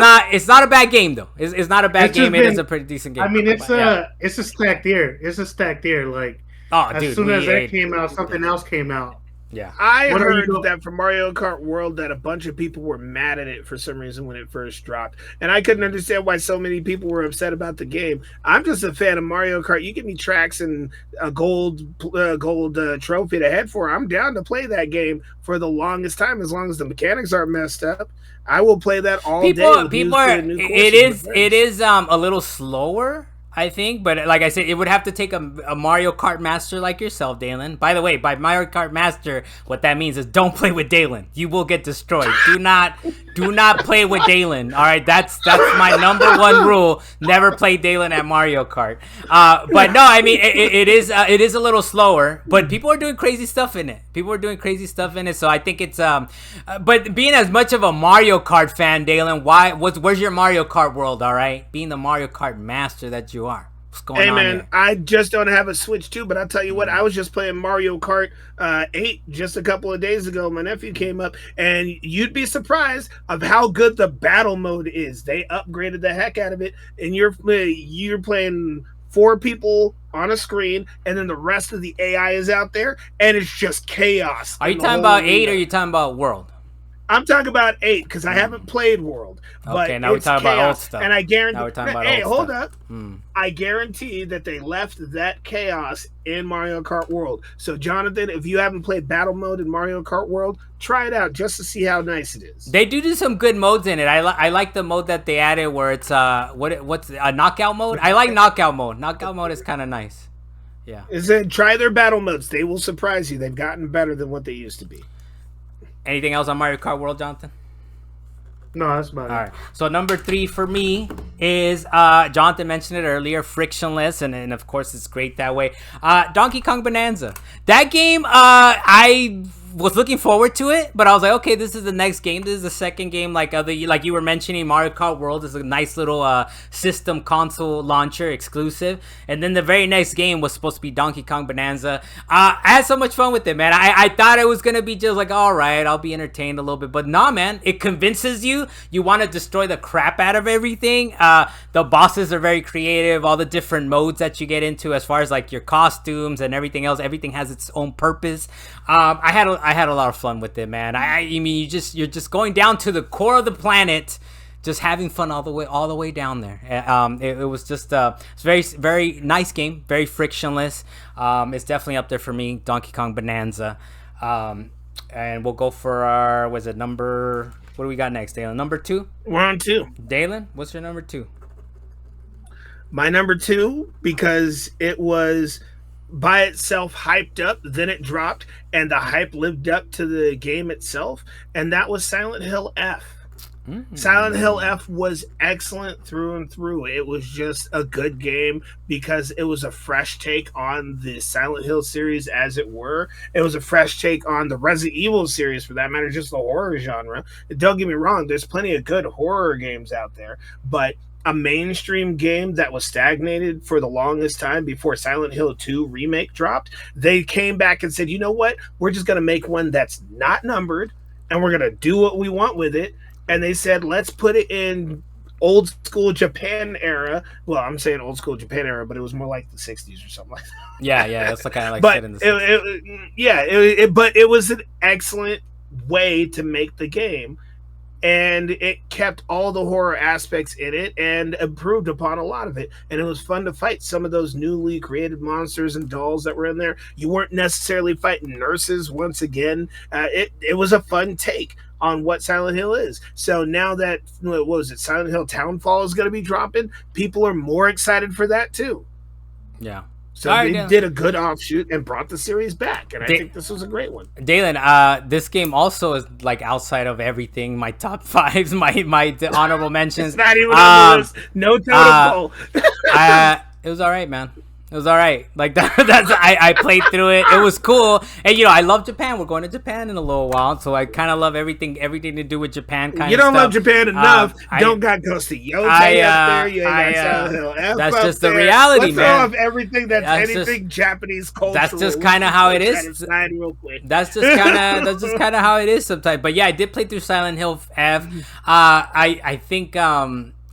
not a bad game though. It's not a bad game. It is a pretty decent game. I mean, it's a stacked year. It's a stacked year. Like, as soon as that came out, something else came out. Yeah, I heard that for Mario Kart World that a bunch of people were mad at it for some reason when it first dropped, and I couldn't understand why so many people were upset about the game. I'm just a fan of Mario Kart. You give me tracks and a gold trophy to head for. I'm down to play that game for the longest time as long as the mechanics aren't messed up. I will play that all day. People are. It is a little slower, I think, but like I said, it would have to take a Mario Kart master like yourself, Dalan. By the way, by Mario Kart master, what that means is don't play with Dalan. You will get destroyed. Do not play with Dalan. All right, that's my number 1 rule. Never play Dalan at Mario Kart. But no, I mean it is a little slower, but people are doing crazy stuff in it. So I think it's but being as much of a Mario Kart fan, Dalan, where's your Mario Kart world? All right, being the Mario Kart master that you are. What's going on here? I just don't have a Switch 2, but I'll tell you what, I was just playing Mario Kart 8 just a couple of days ago. My nephew came up, and you'd be surprised of how good the battle mode is. They upgraded the heck out of it, and you're playing 4 people on a screen, and then the rest of the AI is out there, and it's just chaos. Are you talking about 8 or are you talking about World? I'm talking about 8 because I haven't played World. But Okay, now we're talking about old stuff. And I guarantee. Now we're talking about hey, old hold stuff. up. I guarantee that they left that chaos in Mario Kart World. So, Jonathan, if you haven't played Battle Mode in Mario Kart World, try it out just to see how nice it is. They do some good modes in it. I like the mode that they added where it's what's a knockout mode. I like knockout mode. Knockout mode is kind of nice. Yeah. Try their battle modes. They will surprise you. They've gotten better than what they used to be. Anything else on Mario Kart World, Jonathan? No, that's about it. All right. So number 3 for me is Jonathan mentioned it earlier, Frictionless, and of course it's great that way. Donkey Kong Bonanza. That game, I was looking forward to it, but I was like, okay, this is the next game. This is the second game, like you were mentioning. Mario Kart World is a nice little system console launcher exclusive, and then the very next game was supposed to be Donkey Kong Bonanza. I had so much fun with it, man. I thought it was gonna be just like, all right, I'll be entertained a little bit, but nah, man, it convinces you. You want to destroy the crap out of everything. The bosses are very creative. All the different modes that you get into, as far as like your costumes and everything else, everything has its own purpose. I had a lot of fun with it, man. I mean, you're just going down to the core of the planet, just having fun all the way down there. It was just it's very, very nice game, very frictionless. It's definitely up there for me, Donkey Kong Bonanza. And we'll go for our number. What do we got next, Dalan? Number 2. We're on 2. Dalan, what's your number 2? My number 2, because it was by itself hyped up, then it dropped, and the hype lived up to the game itself, and that was Silent Hill F. Silent Hill F was excellent through and through. It was just a good game because it was a fresh take on the Silent Hill series, as it were. It was a fresh take on the Resident Evil series, for that matter, just the horror genre. Don't get me wrong, there's plenty of good horror games out there, but a mainstream game that was stagnated for the longest time before Silent Hill 2 remake dropped, they came back and said, you know what? We're just going to make one that's not numbered, and we're going to do what we want with it. And they said, let's put it in old school Japan era. Well, I'm saying old school Japan era, but it was more like the 60s or something like that. Yeah, that's kind of like but in the but it was an excellent way to make the game. And it kept all the horror aspects in it and improved upon a lot of it. And it was fun to fight some of those newly created monsters and dolls that were in there. You weren't necessarily fighting nurses once again. It was a fun take on what Silent Hill is. So now that, what was it, Silent Hill Townfall is going to be dropping, people are more excited for that too. Yeah. So they did a good offshoot and brought the series back, and I think this was a great one. Dalan, this game also is like outside of everything. My top 5s, my honorable mentions. It's not even on the list. No totem pole. It was all right, man. It was all right. Like I played through it. It was cool. And I love Japan. We're going to Japan in a little while, so I kind of love everything to do with Japan. You don't love Japan enough. Don't got Ghost of Yotei up there. You ain't got Silent Hill F. That's up just there. the reality, Let's man. throw off everything that's anything Japanese culture. That's just kind of how it is. That's just kind of how it is sometimes. But yeah, I did play through Silent Hill F. I think.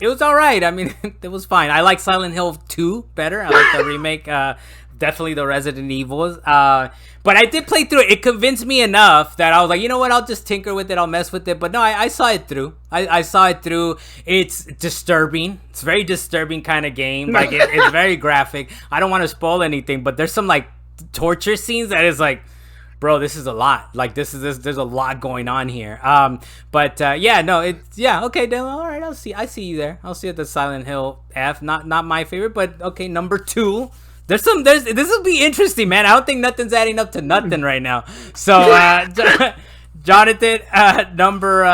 It was all right. I mean, it was fine. I like Silent Hill 2 better. I like the remake. Definitely the Resident Evils. But I did play through it. It convinced me enough that I was like, you know what? I'll just tinker with it. I'll mess with it. But no, I saw it through. I saw it through. It's disturbing. It's a very disturbing kind of game. Like it's very graphic. I don't want to spoil anything, but there's some like torture scenes that is like, bro, this is a lot. Like there's a lot going on here. Okay, Dylan. All right, I see you there. I'll see you at the Silent Hill F. Not my favorite, but okay, number 2. This will be interesting, man. I don't think nothing's adding up to nothing right now. So, Jonathan, number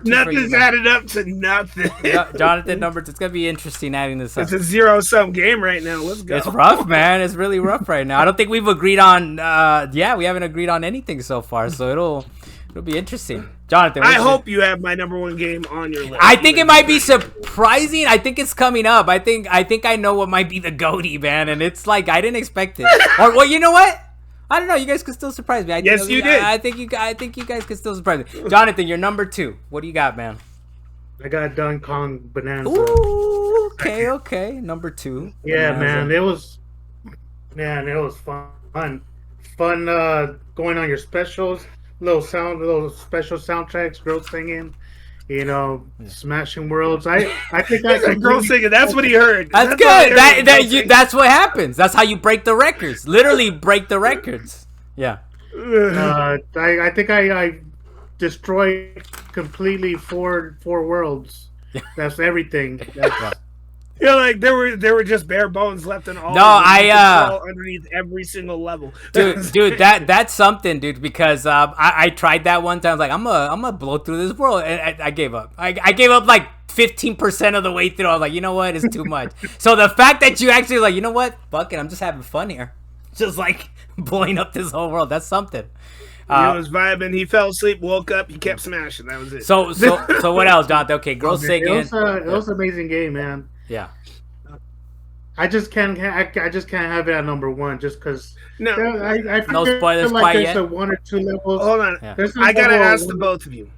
2. Nothing's added up to nothing. Jonathan, number 2. It's gonna be interesting adding this up. It's a 0-sum game right now. Let's go. It's rough, man. It's really rough right now. I don't think we've agreed on. We haven't agreed on anything so far. So it'll be interesting. Jonathan, I hope you have my number 1 game on your list. I think it might be surprising. I think it's coming up. I think I know what might be the goatee, man, and it's like I didn't expect it. Or well, you know what? I don't know. You guys could still surprise me. Yes, you did. I think you guys could still surprise me. Jonathan, you're number 2. What do you got, man? I got Donkey Kong Bonanza. Ooh, okay. Number 2. Yeah, Bonanza. man, it was fun. Fun going on your specials. little special soundtracks, girls singing, smashing worlds. I think I That girl singing. That's what he heard. That's good. That's what happens. That's how you break the records. Literally break the records. Yeah. I think I destroyed completely four worlds. That's everything. Yeah, like there were just bare bones left in all. No, underneath every single level, dude. That's something, dude. Because I tried that one time. I was like, I'm gonna blow through this world, and I gave up. I gave up like 15% of the way through. I was like, you know what, it's too much. So the fact that you actually like, you know what, fuck it, I'm just having fun here, just like blowing up this whole world. That's something. He was vibing. He fell asleep, woke up, he kept smashing. That was it. So what else, Jonathan? Okay, girls singing. It was an amazing game, man. Yeah. I just can't have it at number one just because. No, no spoilers like quite there's yet. A one or two levels. Hold on, Yeah. I gotta ask the both of you.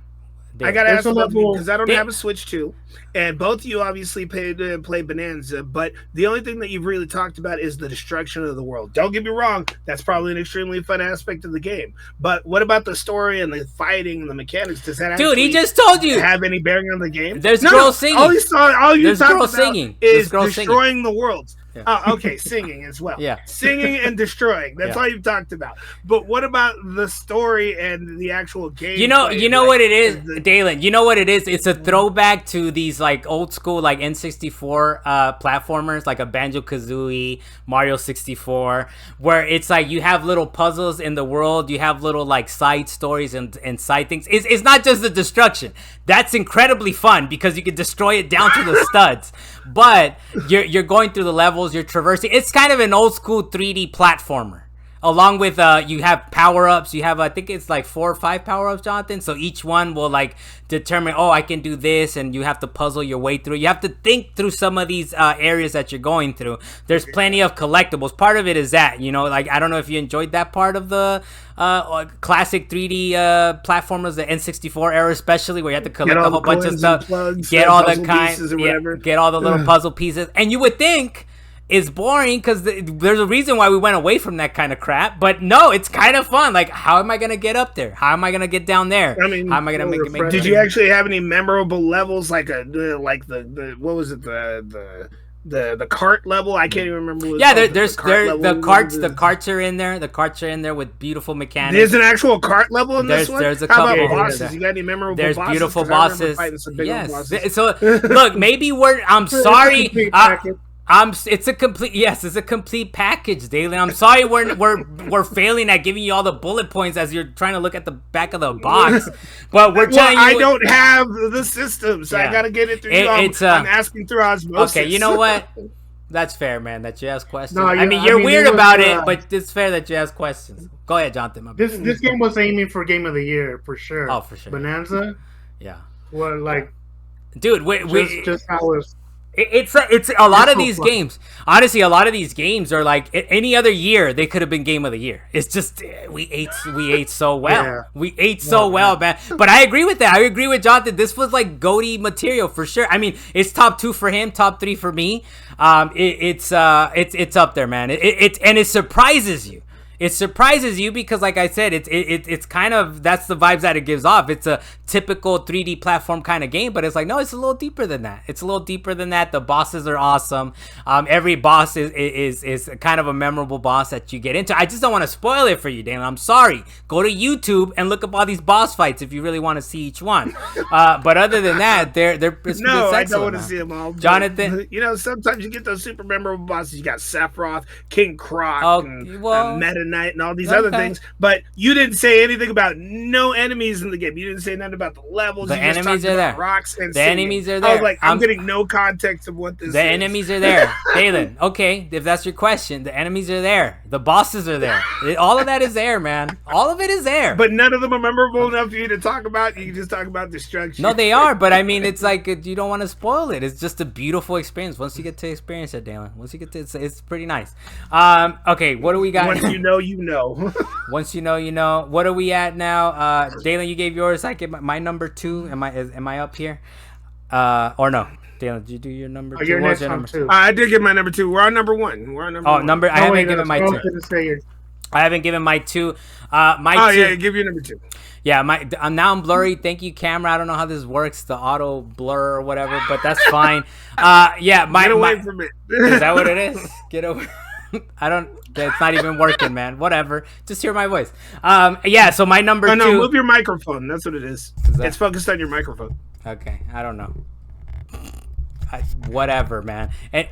Because I don't have a Switch 2, and both of you obviously play Bananza, but the only thing that you've really talked about is the destruction of the world. Don't get me wrong, that's probably an extremely fun aspect of the game. But what about the story and the fighting and the mechanics? Does that he just told you have any bearing on the game? There's girls singing. All you talked about singing. is destroying the worlds. Yeah. Oh, okay, singing as well. Yeah. Singing and destroying. That's all you've talked about. But what about the story and the actual game? You know what it is, Dalan. You know what it is? It's a throwback to these like old school like N64 platformers, like a Banjo-Kazooie, Mario 64, where it's like you have little puzzles in the world, you have little like side stories and side things. It's not just the destruction. That's incredibly fun because you can destroy it down to the studs. But you're going through the levels, you're traversing. It's kind of an old school 3D platformer. Along with you have power-ups. You have I think it's like 4 or 5 power-ups, Jonathan. So each one will like determine, I can do this, and you have to puzzle your way through. You have to think through some of these areas that you're going through. There's plenty of collectibles. Part of it is that, like I don't know if you enjoyed that part of the classic 3D platformers, the N64 era especially, where you have to collect a whole bunch of stuff, get all the little puzzle pieces, and you would think is boring because there's a reason why we went away from that kind of crap. But no, it's kind of fun. Like, how am I gonna get up there? How am I gonna get down there? I mean, how am I gonna make it? Did you actually have any memorable levels like the what was it, the cart level? I can't even remember. The carts are in there. The carts are in there with beautiful mechanics. There's an actual cart level in this one. There's a How couple. about bosses? You got any memorable bosses? There's beautiful bosses. Yes. Bosses. So look, maybe I'm sorry. It's a complete package, Dalan. I'm sorry we're failing at giving you all the bullet points as you're trying to look at the back of the box. But we're telling you I don't have the system, so I gotta get it through you. I'm asking through osmosis. Okay, you know what? That's fair, man, that you ask questions. No, you're weird about it, but it's fair that you ask questions. Go ahead, Jonathan. This game was aiming for Game of the Year, for sure. Oh, for sure. Bonanza? Yeah. Well, like... Dude, just how it's... It's a lot of these games. Honestly, a lot of these games are like any other year they could have been Game of the Year. It's just we ate so well. Yeah. We ate so well, man. But I agree with that. I agree with Jonathan. This was like GOATY material for sure. I mean, it's top 2 for him, top 3 for me. It's up there, man. It surprises you. It surprises you because, like I said, it's kind of, that's the vibes that it gives off. It's a typical 3D platform kind of game, but it's like, no, it's a little deeper than that. It's a little deeper than that. The bosses are awesome. Every boss is kind of a memorable boss that you get into. I just don't want to spoil it for you, Dan. I'm sorry. Go to YouTube and look up all these boss fights if you really want to see each one. But other than that, they're no, I don't want to see them all. Jonathan, sometimes you get those super memorable bosses. You got Sephiroth, King Croc, Meta Knight, and all these other things, but you didn't say anything about no enemies in the game. You didn't say nothing about the levels. The enemies are there. Rocks and the enemies are there. I was like, I'm getting no context of what this is. The enemies are there. Dalan, okay, if that's your question, the enemies are there. The bosses are there. All of that is there, man. All of it is there. But none of them are memorable enough for you to talk about. You can just talk about destruction. No, they are, but I mean, it's like you don't want to spoil it. It's just a beautiful experience. Once you get to experience it, Dalan. Once you get to it's pretty nice. Okay, what do we got? Once you know, you know. Once you know, you know. What are we at now? Dalan, you gave yours. I get my number 2. Am I up here? Or no? Dalan, did you do your number 2? Your next number 2. I did get my number 2. We're on number 1. We're on number 1. I haven't given my 2. I haven't given my 2. Yeah, give your number 2. Yeah, now I'm blurry. Thank you, camera. I don't know how this works, the auto blur or whatever, but that's fine. Yeah, Get away from it. Is that what it is? Get away. I don't. It's not even working, man. Whatever. Just hear my voice. Yeah. So my number 2. No, move your microphone. That's what it is. It's focused on your microphone. Okay. I don't know. Whatever, man. And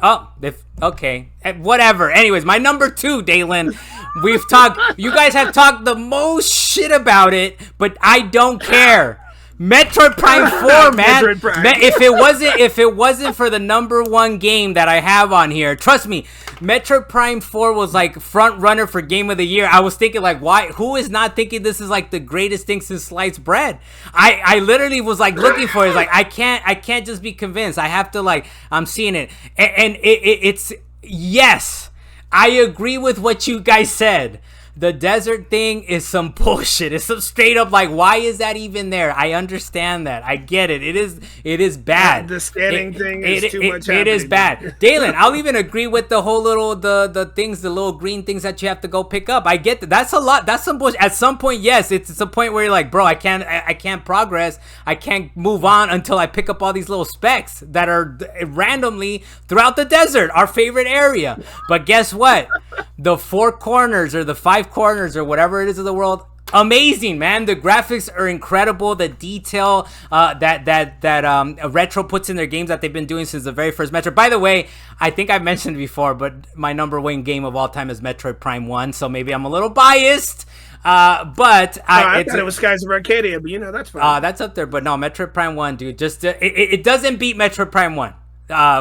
okay, whatever. Anyways, my number 2, Dalan. We've talked. You guys have talked the most shit about it, but I don't care. Metroid Prime 4, man. Metroid Prime. If it wasn't for the number 1 game that I have on here, trust me, Metroid Prime 4 was like front runner for Game of the Year. I was thinking like, why? Who is not thinking this is like the greatest thing since sliced bread? I literally was like looking for it. It's like I can't just be convinced. I have to like I'm seeing it, and it's yes, I agree with what you guys said. The desert thing is some bullshit. It's some straight up like, why is that even there? I understand that. I get it. It is bad. The scanning thing is too much happening. It is bad. Dalan, I'll even agree with the whole little the things, the little green things that you have to go pick up. I get that. That's a lot. That's some bullshit. At some point, yes, it's a point where you're like, bro, I can't progress. I can't move on until I pick up all these little specks that are randomly throughout the desert, our favorite area. But guess what? The 4 corners or the 5 corners or whatever it is of the world, amazing, man. The graphics are incredible. The detail that Retro puts in their games that they've been doing since the very first Metroid. By the way, I think I've mentioned before, but my number 1 game of all time is Metroid Prime 1, so maybe I'm a little biased. But I thought it was Skies of Arcadia, but that's fine. That's up there. But no, Metroid Prime 1, dude, just it doesn't beat Metroid Prime 1.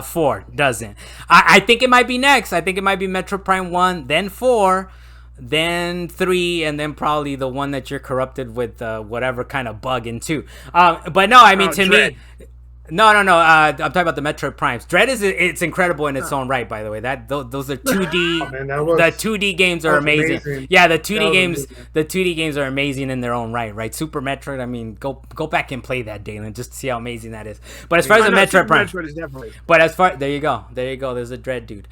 4 doesn't. I think it might be next. I think it might be Metroid Prime 1, then 4, then 3, and then probably the one that you're corrupted with whatever kind of bug in 2. But no, I mean, to Dread. me... No. I'm talking about the Metroid Primes. Dread it's incredible in its own right, by the way. Those are 2D. Oh, man, the 2D games are amazing. Yeah, the 2D games. Amazing. The 2D games are amazing in their own right. Right, Super Metroid. I mean, go back and play that, Dalan, just to see how amazing that is. But as far as the Metroid Prime, Metroid is definitely. but as far there you go. There's a Dread dude.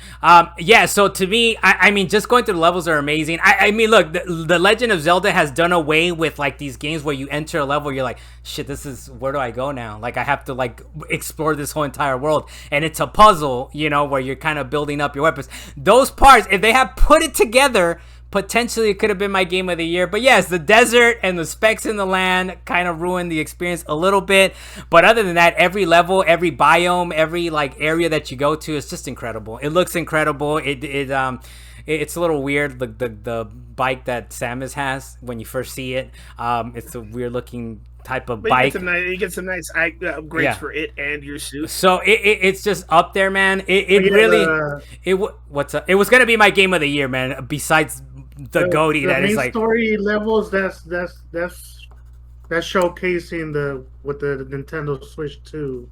Yeah. So to me, I mean, just going through the levels are amazing. I mean, look, the Legend of Zelda has done away with like these games where you enter a level, you're like, shit, this is where do I go now? Like I have to like explore this whole entire world, and it's a puzzle, where you're kind of building up your weapons. Those parts, if they have put it together, potentially it could have been my game of the year. But yes, the desert and the specks in the land kind of ruined the experience a little bit. But other than that, every level, every biome, every like area that you go to is just incredible. It looks incredible. It's a little weird, the bike that Samus has when you first see it. It's a weird looking type of bike. You get some nice upgrades for it and your suit. So it's just up there, man. What's up? It was gonna be my game of the year, man. Besides the Goaty, that is like story levels. That's showcasing what the Nintendo Switch 2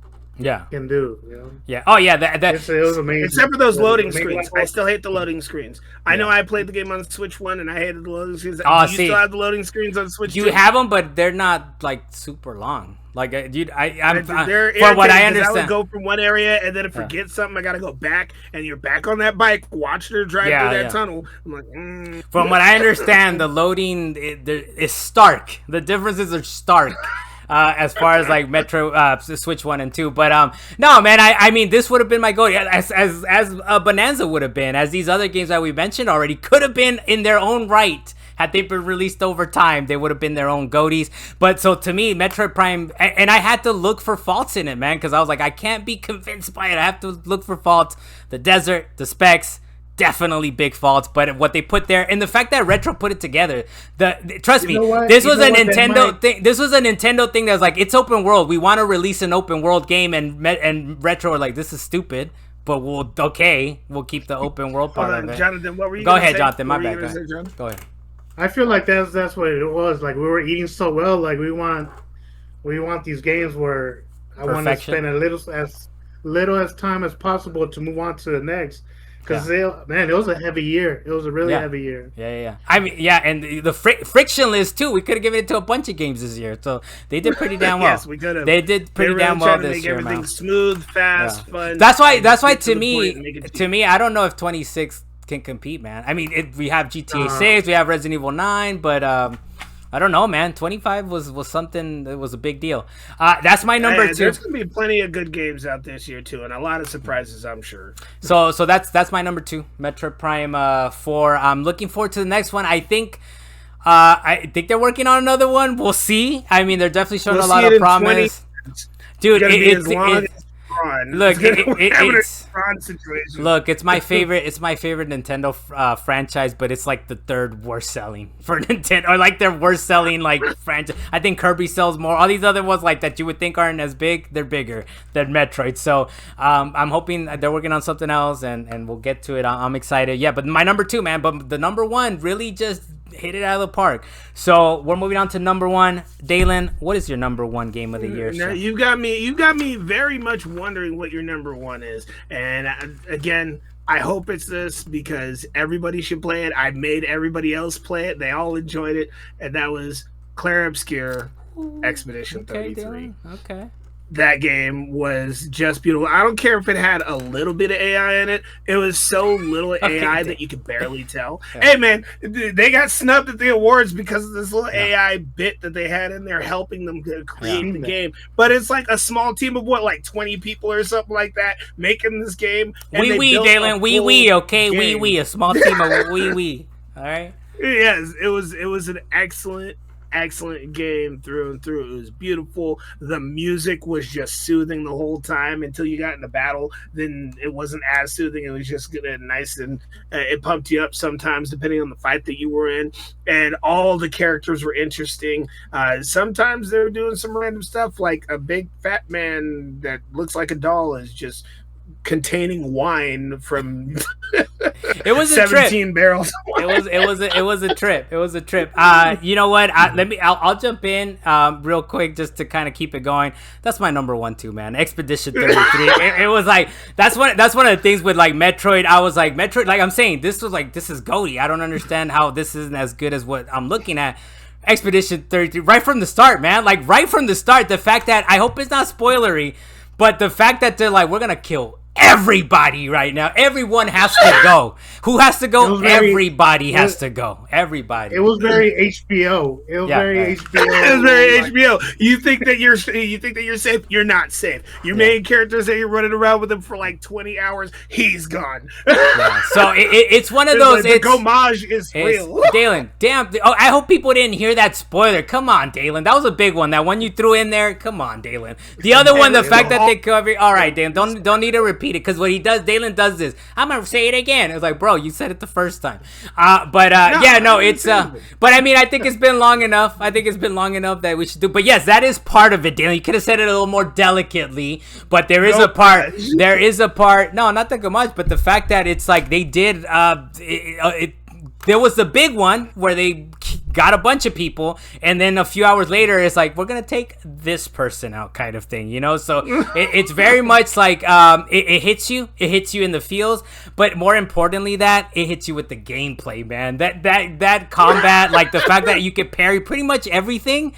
can do. Yeah. Oh yeah. It was amazing. Except for those loading screens. I still hate the loading screens. I know I played the game on Switch 1 and I hated the loading screens. Do you still have the loading screens on Switch 2? You have them, but they're not like super long. Like, dude, I'm from what I understand. I would go from one area and then if I forget something, I gotta go back, and you're back on that bike, watch her drive through that tunnel. I'm like, From what I understand, the loading is stark. The differences are stark. As far as like Metro Switch 1 and 2, but no, man, I mean, this would have been my goal, as Bananza would have been, as these other games that we mentioned already could have been in their own right. Had they been released over time, they would have been their own goaties. But so to me, Metroid Prime, and I had to look for faults in it, man, because I was like, I can't be convinced by it. I have to look for faults. The desert, the specs, definitely big faults. But what they put there, and the fact that Retro put it together, trust me, this was a Nintendo thing. This was a Nintendo thing that was like, it's open world. We want to release an open world game, and Retro were like, this is stupid. But we'll keep the open world part of it. Jonathan, what were you Go ahead, say? Jonathan. My bad. Go ahead. I feel like that's what it was. Like we were eating so well. Like we want these games where I want to spend as little as time as possible to move on to the next. Because it was a heavy year. It was a really heavy year. Yeah. I mean, and the Frictionless too. We could have given it to a bunch of games this year, so they did pretty damn well. Yes, we could have. They did pretty damn well this year, man. Everything smooth, fast, fun. That's why to me, I don't know if 26 can compete, man. I mean, we have GTA 6, we have Resident Evil 9, but I don't know, man. 25 was something that was a big deal. That's my number 2. There's gonna be plenty of good games out this year too, and a lot of surprises, I'm sure. So that's my number 2, Metroid Prime 4. I'm looking forward to the next one. I think they're working on another one. We'll see. I mean, they're definitely showing a lot of promise. Dude, it's my favorite. It's my favorite Nintendo franchise, but it's like the third worst selling for Nintendo, or like their worst selling like franchise. I think Kirby sells more. All these other ones like that you would think aren't as big, they're bigger than Metroid. So I'm hoping they're working on something else, and we'll get to it. I'm excited. Yeah, but my number 2, man. But the number 1 really just hit it out of the park. So we're moving on to number 1. Dalan, what is your number 1 game of the year? Now, you got me very much wondering what your number 1 is. And again, I hope it's this, because everybody should play it. I made everybody else play it. They all enjoyed it. And that was Clair Obscur Expedition 33. Dalan. Okay. That game was just beautiful. I don't care if it had a little bit of AI in it. It was so little AI that you could barely tell. Yeah. Hey, man, they got snubbed at the awards because of this little AI bit that they had in there helping them create the game. But it's like a small team of what, like 20 people or something like that making this game. Dalan, okay, a small team of all right. Yes, it was an excellent game through and through. It was beautiful. The music was just soothing the whole time until you got in the battle. Then it wasn't as soothing. It was just good and nice, and it pumped you up sometimes depending on the fight that you were in. And all the characters were interesting. Sometimes they were doing some random stuff, like a big fat man that looks like a doll is just containing wine from it was 17 barrels. It was a trip. You know what? I'll jump in real quick just to kind of keep it going. That's my number 1 too, man. Expedition 33. it was like that's one of the things with like Metroid. I was like Metroid, like I'm saying, this is GOATY. I don't understand how this isn't as good as what I'm looking at. Expedition 33 right from the start, man. Like right from the start, the fact that, I hope it's not spoilery, but the fact that they're like, we're gonna kill everybody right now. Everyone has to go. Who has to go? Everybody has to go. Everybody. It was very HBO. It was very HBO. It was very HBO. You think that you're safe? You're not safe. Your main character say you're running around with him for like 20 hours. He's gone. So it's one of those. The homage is real. Dalan, damn. Oh, I hope people didn't hear that spoiler. Come on, Dalan. That was a big one. That one you threw in there. Come on, Dalan. The other one, the fact that they cover. All right, Dalan. Don't need to repeat it, because what he does, Dalan does this. I'm gonna say it again. It was like, bro, you said it the first time. But I mean, I think it's been long enough. That we should do. But yes, that is part of it, Dalan. You could have said it a little more delicately, but there is a part. There is a part. No, not that much, but the fact that it's like they did. There was the big one where they got a bunch of people, and then a few hours later it's like, we're gonna take this person out, kind of thing, you know. So it's very much like it hits you in the feels, but more importantly, that it hits you with the gameplay, man. That combat, like the fact that you can parry pretty much everything.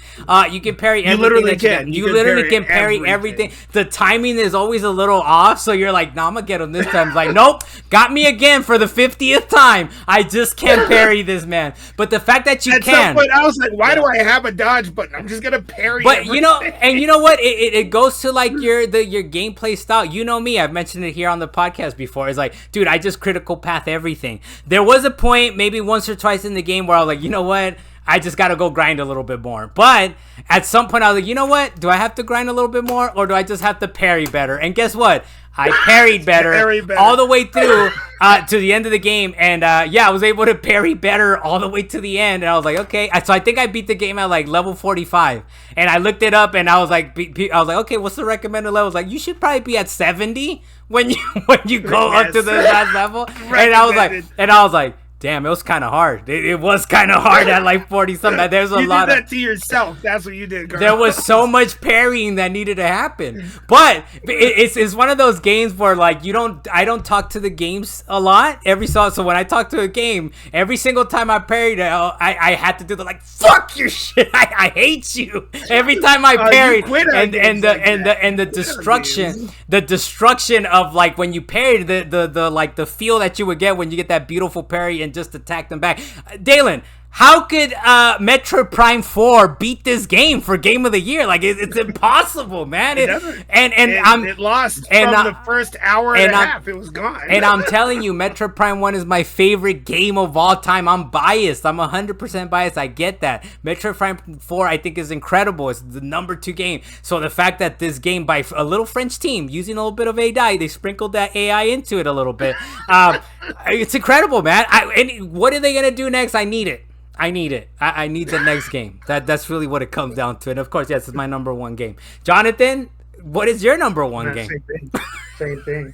You can parry everything. You literally can parry everything. The timing is always a little off, so you're like, nah, I'm gonna get him this time. It's like, nope, got me again for the 50th time. I just can't parry this, man. But the fact that you can. But I was like, why do I have a dodge button? I'm just gonna parry. But everything. You know what? It goes to like your gameplay style. You know me. I've mentioned it here on the podcast before. It's like, dude, I just critical path everything. There was a point, maybe once or twice in the game, where I was like, you know what? I just got to go grind a little bit more. But at some point, I was like, you know what? Do I have to grind a little bit more, or do I just have to parry better? And guess what? I parried better all the way through to the end of the game. And I was able to parry better all the way to the end. And I was like, okay. So I think I beat the game at like level 45. And I looked it up, and I was like, okay, what's the recommended level? I was like, you should probably be at 70 when you go up to the last level. And I was like, damn, it was kind of hard. It was kind of hard at like 40 something. There's a lot of. You did that to yourself. That's what you did, girl. There was so much parrying that needed to happen. But it's one of those games where like I don't talk to the games a lot. So when I talk to a game, every single time I parried, I had to do the like, fuck your shit. I hate you. Every time I parried, and the destruction of like when you parried, the like the feel that you would get when you get that beautiful parry and just attack them back. Dalan, how could Metroid Prime 4 beat this game for Game of the Year? Like it's impossible, man. It lost from the first hour and a half. It was gone. And I'm telling you, Metroid Prime 1 is my favorite game of all time. I'm biased. I'm 100% biased. I get that. Metroid Prime 4 I think is incredible. It's the number 2 game. So the fact that this game by a little French team using a little bit of AI, they sprinkled that AI into it a little bit. It's incredible, man. And what are they gonna do next? I need it. I need the next game. That's really what it comes down to. And of course, yes, it's my number 1 game. Jonathan, what is your number 1 game? Same thing.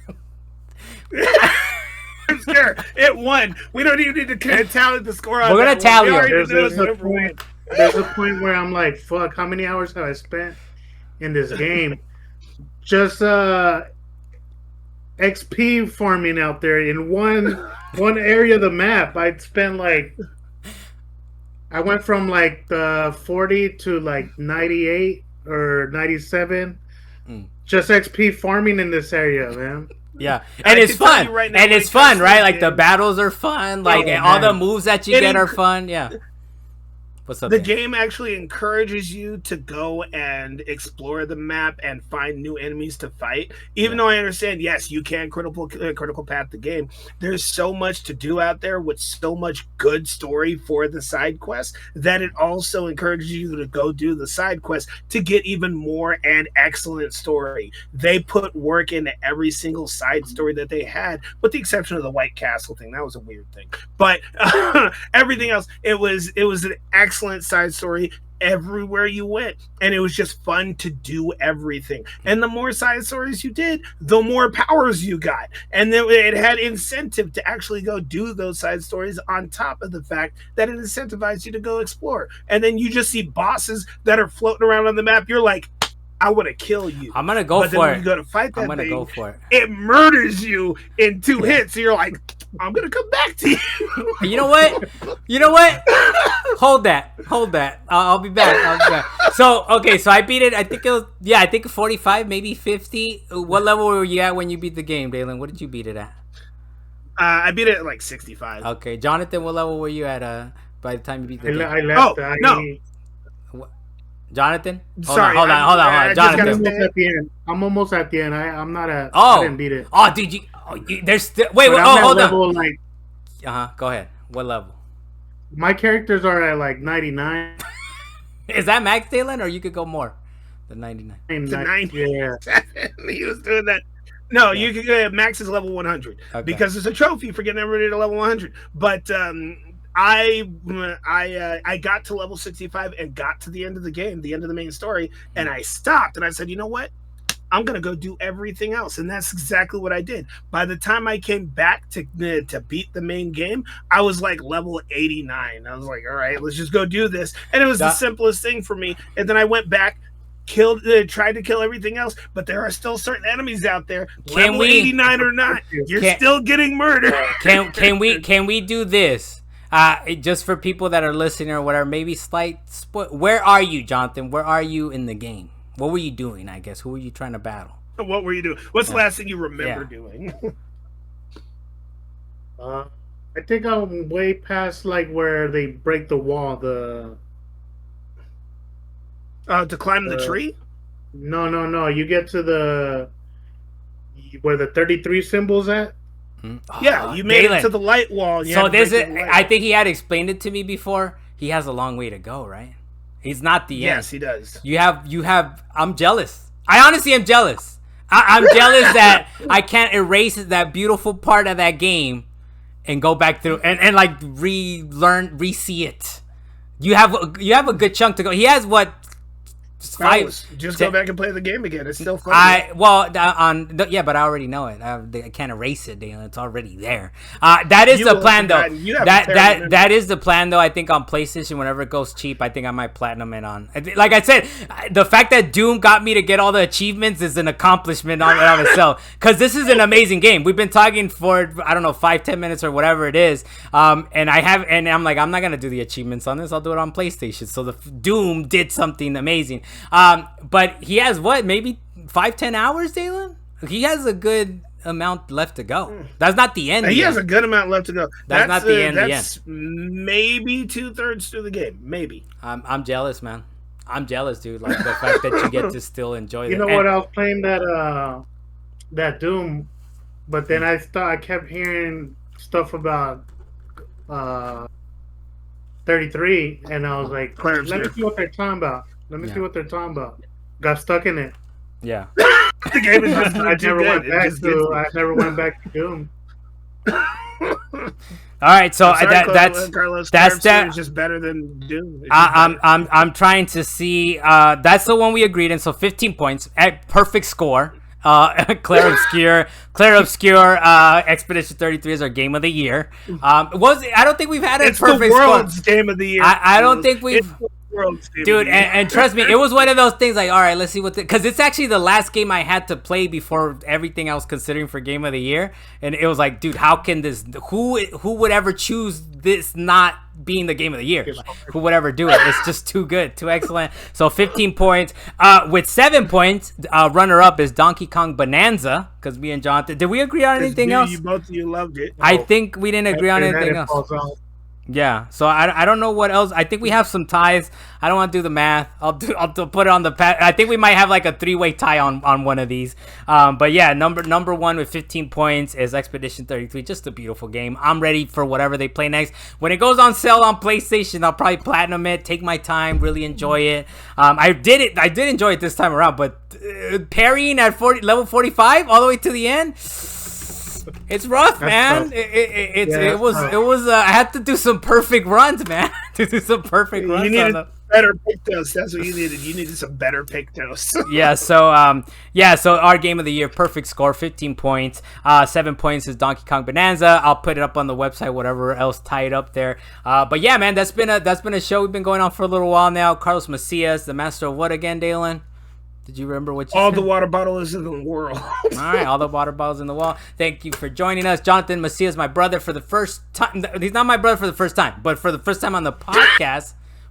I'm scared. It won. We don't even need to tally the score on. We're gonna tally it. There's a point where I'm like, fuck, how many hours have I spent in this game? Just XP farming out there in one area of the map. I'd spent like, I went from like the 40 to like 98 or 97. Just XP farming in this area, man. Yeah, and it's fun. Right now, and it's fun, right? Like the battles are fun. Like all the moves that you get are fun. Yeah. What's up? The game actually encourages you to go and explore the map and find new enemies to fight. Even though I understand, yes, you can critical path the game. There's so much to do out there with so much good story for the side quests that it also encourages you to go do the side quests to get even more and excellent story. They put work into every single side story that they had, with the exception of the White Castle thing. That was a weird thing, but everything else, it was an excellent side story everywhere you went, and it was just fun to do everything. And the more side stories you did, the more powers you got, and then it had incentive to actually go do those side stories, on top of the fact that it incentivized you to go explore. And then you just see bosses that are floating around on the map. You're like, I want to kill you. I'm gonna go for it. When you go to fight that I'm gonna thing, go for it. It murders you in 2 hits. So you're like, I'm gonna come back to you. You know what? Hold that. I'll be back. So I beat it. I think it was 45, maybe 50. What level were you at when you beat the game, Dalan? What did you beat it at? I beat it at like 65. Okay, Jonathan, what level were you at by the time you beat the game? I left. No. Jonathan? Hold on. Jonathan. I'm almost at the end. I'm not at. Oh. I didn't beat it. Oh, did you? There's still. Wait. Hold on. Like, Go ahead. What level? My characters are at like 99. Is that max, Dalan, or you could go more than 99? To 90. Yeah. He was doing that. No, you can go max is level 100 because there's a trophy for getting everybody to level 100. But I got to level 65 and got to the end of the game, the end of the main story, and I stopped and I said, you know what? I'm gonna go do everything else, and that's exactly what I did. By the time I came back to beat the main game, I was like level 89. I was like, all right, let's just go do this, and it was the simplest thing for me. And then I went back, tried to kill everything else, but there are still certain enemies out there. Level 89 or not, you're still getting murdered. Can we do this? Just for people that are listening or whatever, maybe slight where are you, Jonathan? Where are you in the game? What were you doing, I guess? Who were you trying to battle? What were you doing? What's the last thing you remember doing? I think I'm way past like where they break the wall. To climb the tree? No. You get to where the 33 symbol's at. Yeah, you made it to the light wall. So I think he had explained it to me before. He has a long way to go, right? He's not the end. Yes, he does. You have. I'm jealous. I honestly am jealous. I'm jealous that I can't erase that beautiful part of that game and go back through and like re-see it. You have a good chunk to go. He has what? Go back and play the game again. It's still fun. But I already know it. I can't erase it, Dalan. It's already there. That is the plan, though. That is the plan, though. I think on PlayStation, whenever it goes cheap, I think I might platinum it on. Like I said, the fact that Doom got me to get all the achievements is an accomplishment on itself. Because this is an amazing game. We've been talking for 5-10 minutes or whatever it is. And I'm like, I'm not gonna do the achievements on this. I'll do it on PlayStation. So the Doom did something amazing. But he has maybe 5-10 hours, Dalan? He has a good amount left to go. That's not the end. He has a good amount left to go. That's not the end. That's maybe 2/3 through the game. Maybe. I'm jealous, man. I'm jealous, dude. Like the fact that you get to still enjoy. You know what? I was playing that Doom, but then I kept hearing stuff about 33, and I was like, let me see what they're talking about. Let me see what they're talking about. Got stuck in it. Yeah. The game is just I never went back to Doom. All right, so Carlos, that's just better than Doom. I'm trying to see. That's the one we agreed on. So 15 points at perfect score. Claire Obscure, Expedition 33 is our game of the year. I don't think we've had a perfect the world's score. Game of the year. I don't think we've. Dude, and trust me, it was one of those things like, all right, let's see because it's actually the last game I had to play before everything I was considering for game of the year, and it was like, dude, how can this? Who would ever choose this not being the game of the year? Like, who would ever do it? It's just too good, too excellent. So 15 points. With 7 points, runner up is Donkey Kong Bonanza, because me and Jonathan, did we agree on anything else? Both of you loved it. I think we didn't agree on anything else. Yeah, so I don't know what else. I think we have some ties. I don't want to do the math. I'll put it on the pad. I think we might have like a 3-way tie on one of these. But yeah, number one with 15 points is Expedition 33. Just a beautiful game. I'm ready for whatever they play next. When it goes on sale on PlayStation, I'll probably platinum it. Take my time, really enjoy it. I did enjoy it this time around, but parrying at level 45 all the way to the end. It's rough, man. It was. I had to do some perfect runs, man. You needed better Pictos. That's what you needed. You needed some better Pictos. So our game of the year, perfect score, 15 points. 7 points is Donkey Kong Bonanza. I'll put it up on the website, whatever else tied up there. But yeah, man, that's been a show we've been going on for a little while now. Carlos Macias, the master of what again, Dalan? Did you remember what you said? The water bottles in the world. All right, all the water bottles in the wall. Thank you for joining us. Jonathan Macias, my brother for the first time. He's not my brother for the first time, but for the first time on the podcast. Yeah,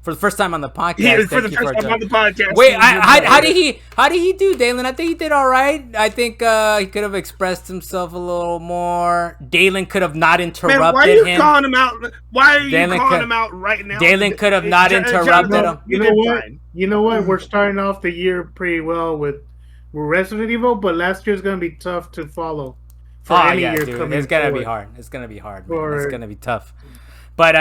for the first time on the podcast. Wait, how did he do, Dalan? I think he did all right. I think he could have expressed himself a little more. Dalan could have not interrupted him. Man, why are you calling him out? Why are you calling him out right now? Dalan could have not interrupted him. You know what? We're starting off the year pretty well with Resident Evil, but last year's gonna be tough to follow. Year dude, it's gonna be hard. It's gonna be hard, man. It's gonna be tough. But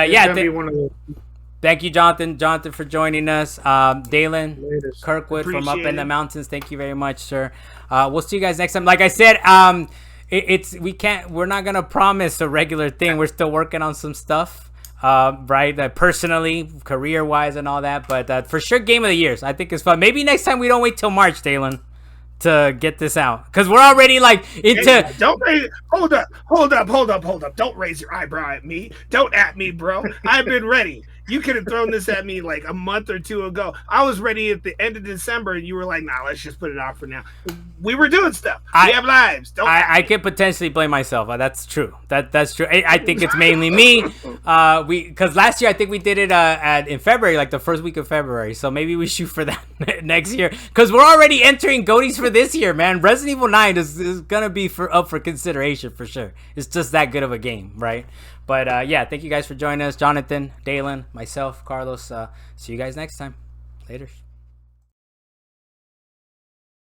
thank you, Jonathan, for joining us. Dalan, Kirkwood from Up in the Mountains. Thank you very much, sir. We'll see you guys next time. Like I said, we're not gonna promise a regular thing. We're still working on some stuff. Right, personally, career-wise, and all that, but for sure, game of the years. I think it's fun. Maybe next time we don't wait till March, Dalan, to get this out, because we're already like into. Hold up! Don't raise your eyebrow at me. Don't at me, bro. I've been ready. You could have thrown this at me like a month or two ago. I was ready at the end of December, and you were like, "Nah, let's just put it off for now." We were doing stuff. We have lives. I could potentially blame myself. That's true. That's true. I think it's mainly me. Because last year I think we did it in February, like the first week of February. So maybe we shoot for that next year. Because we're already entering goatees for this year, man. Resident Evil 9 is gonna be up for consideration for sure. It's just that good of a game, right? But yeah, thank you guys for joining us. Jonathan, Dalan, myself, Carlos. See you guys next time. Later.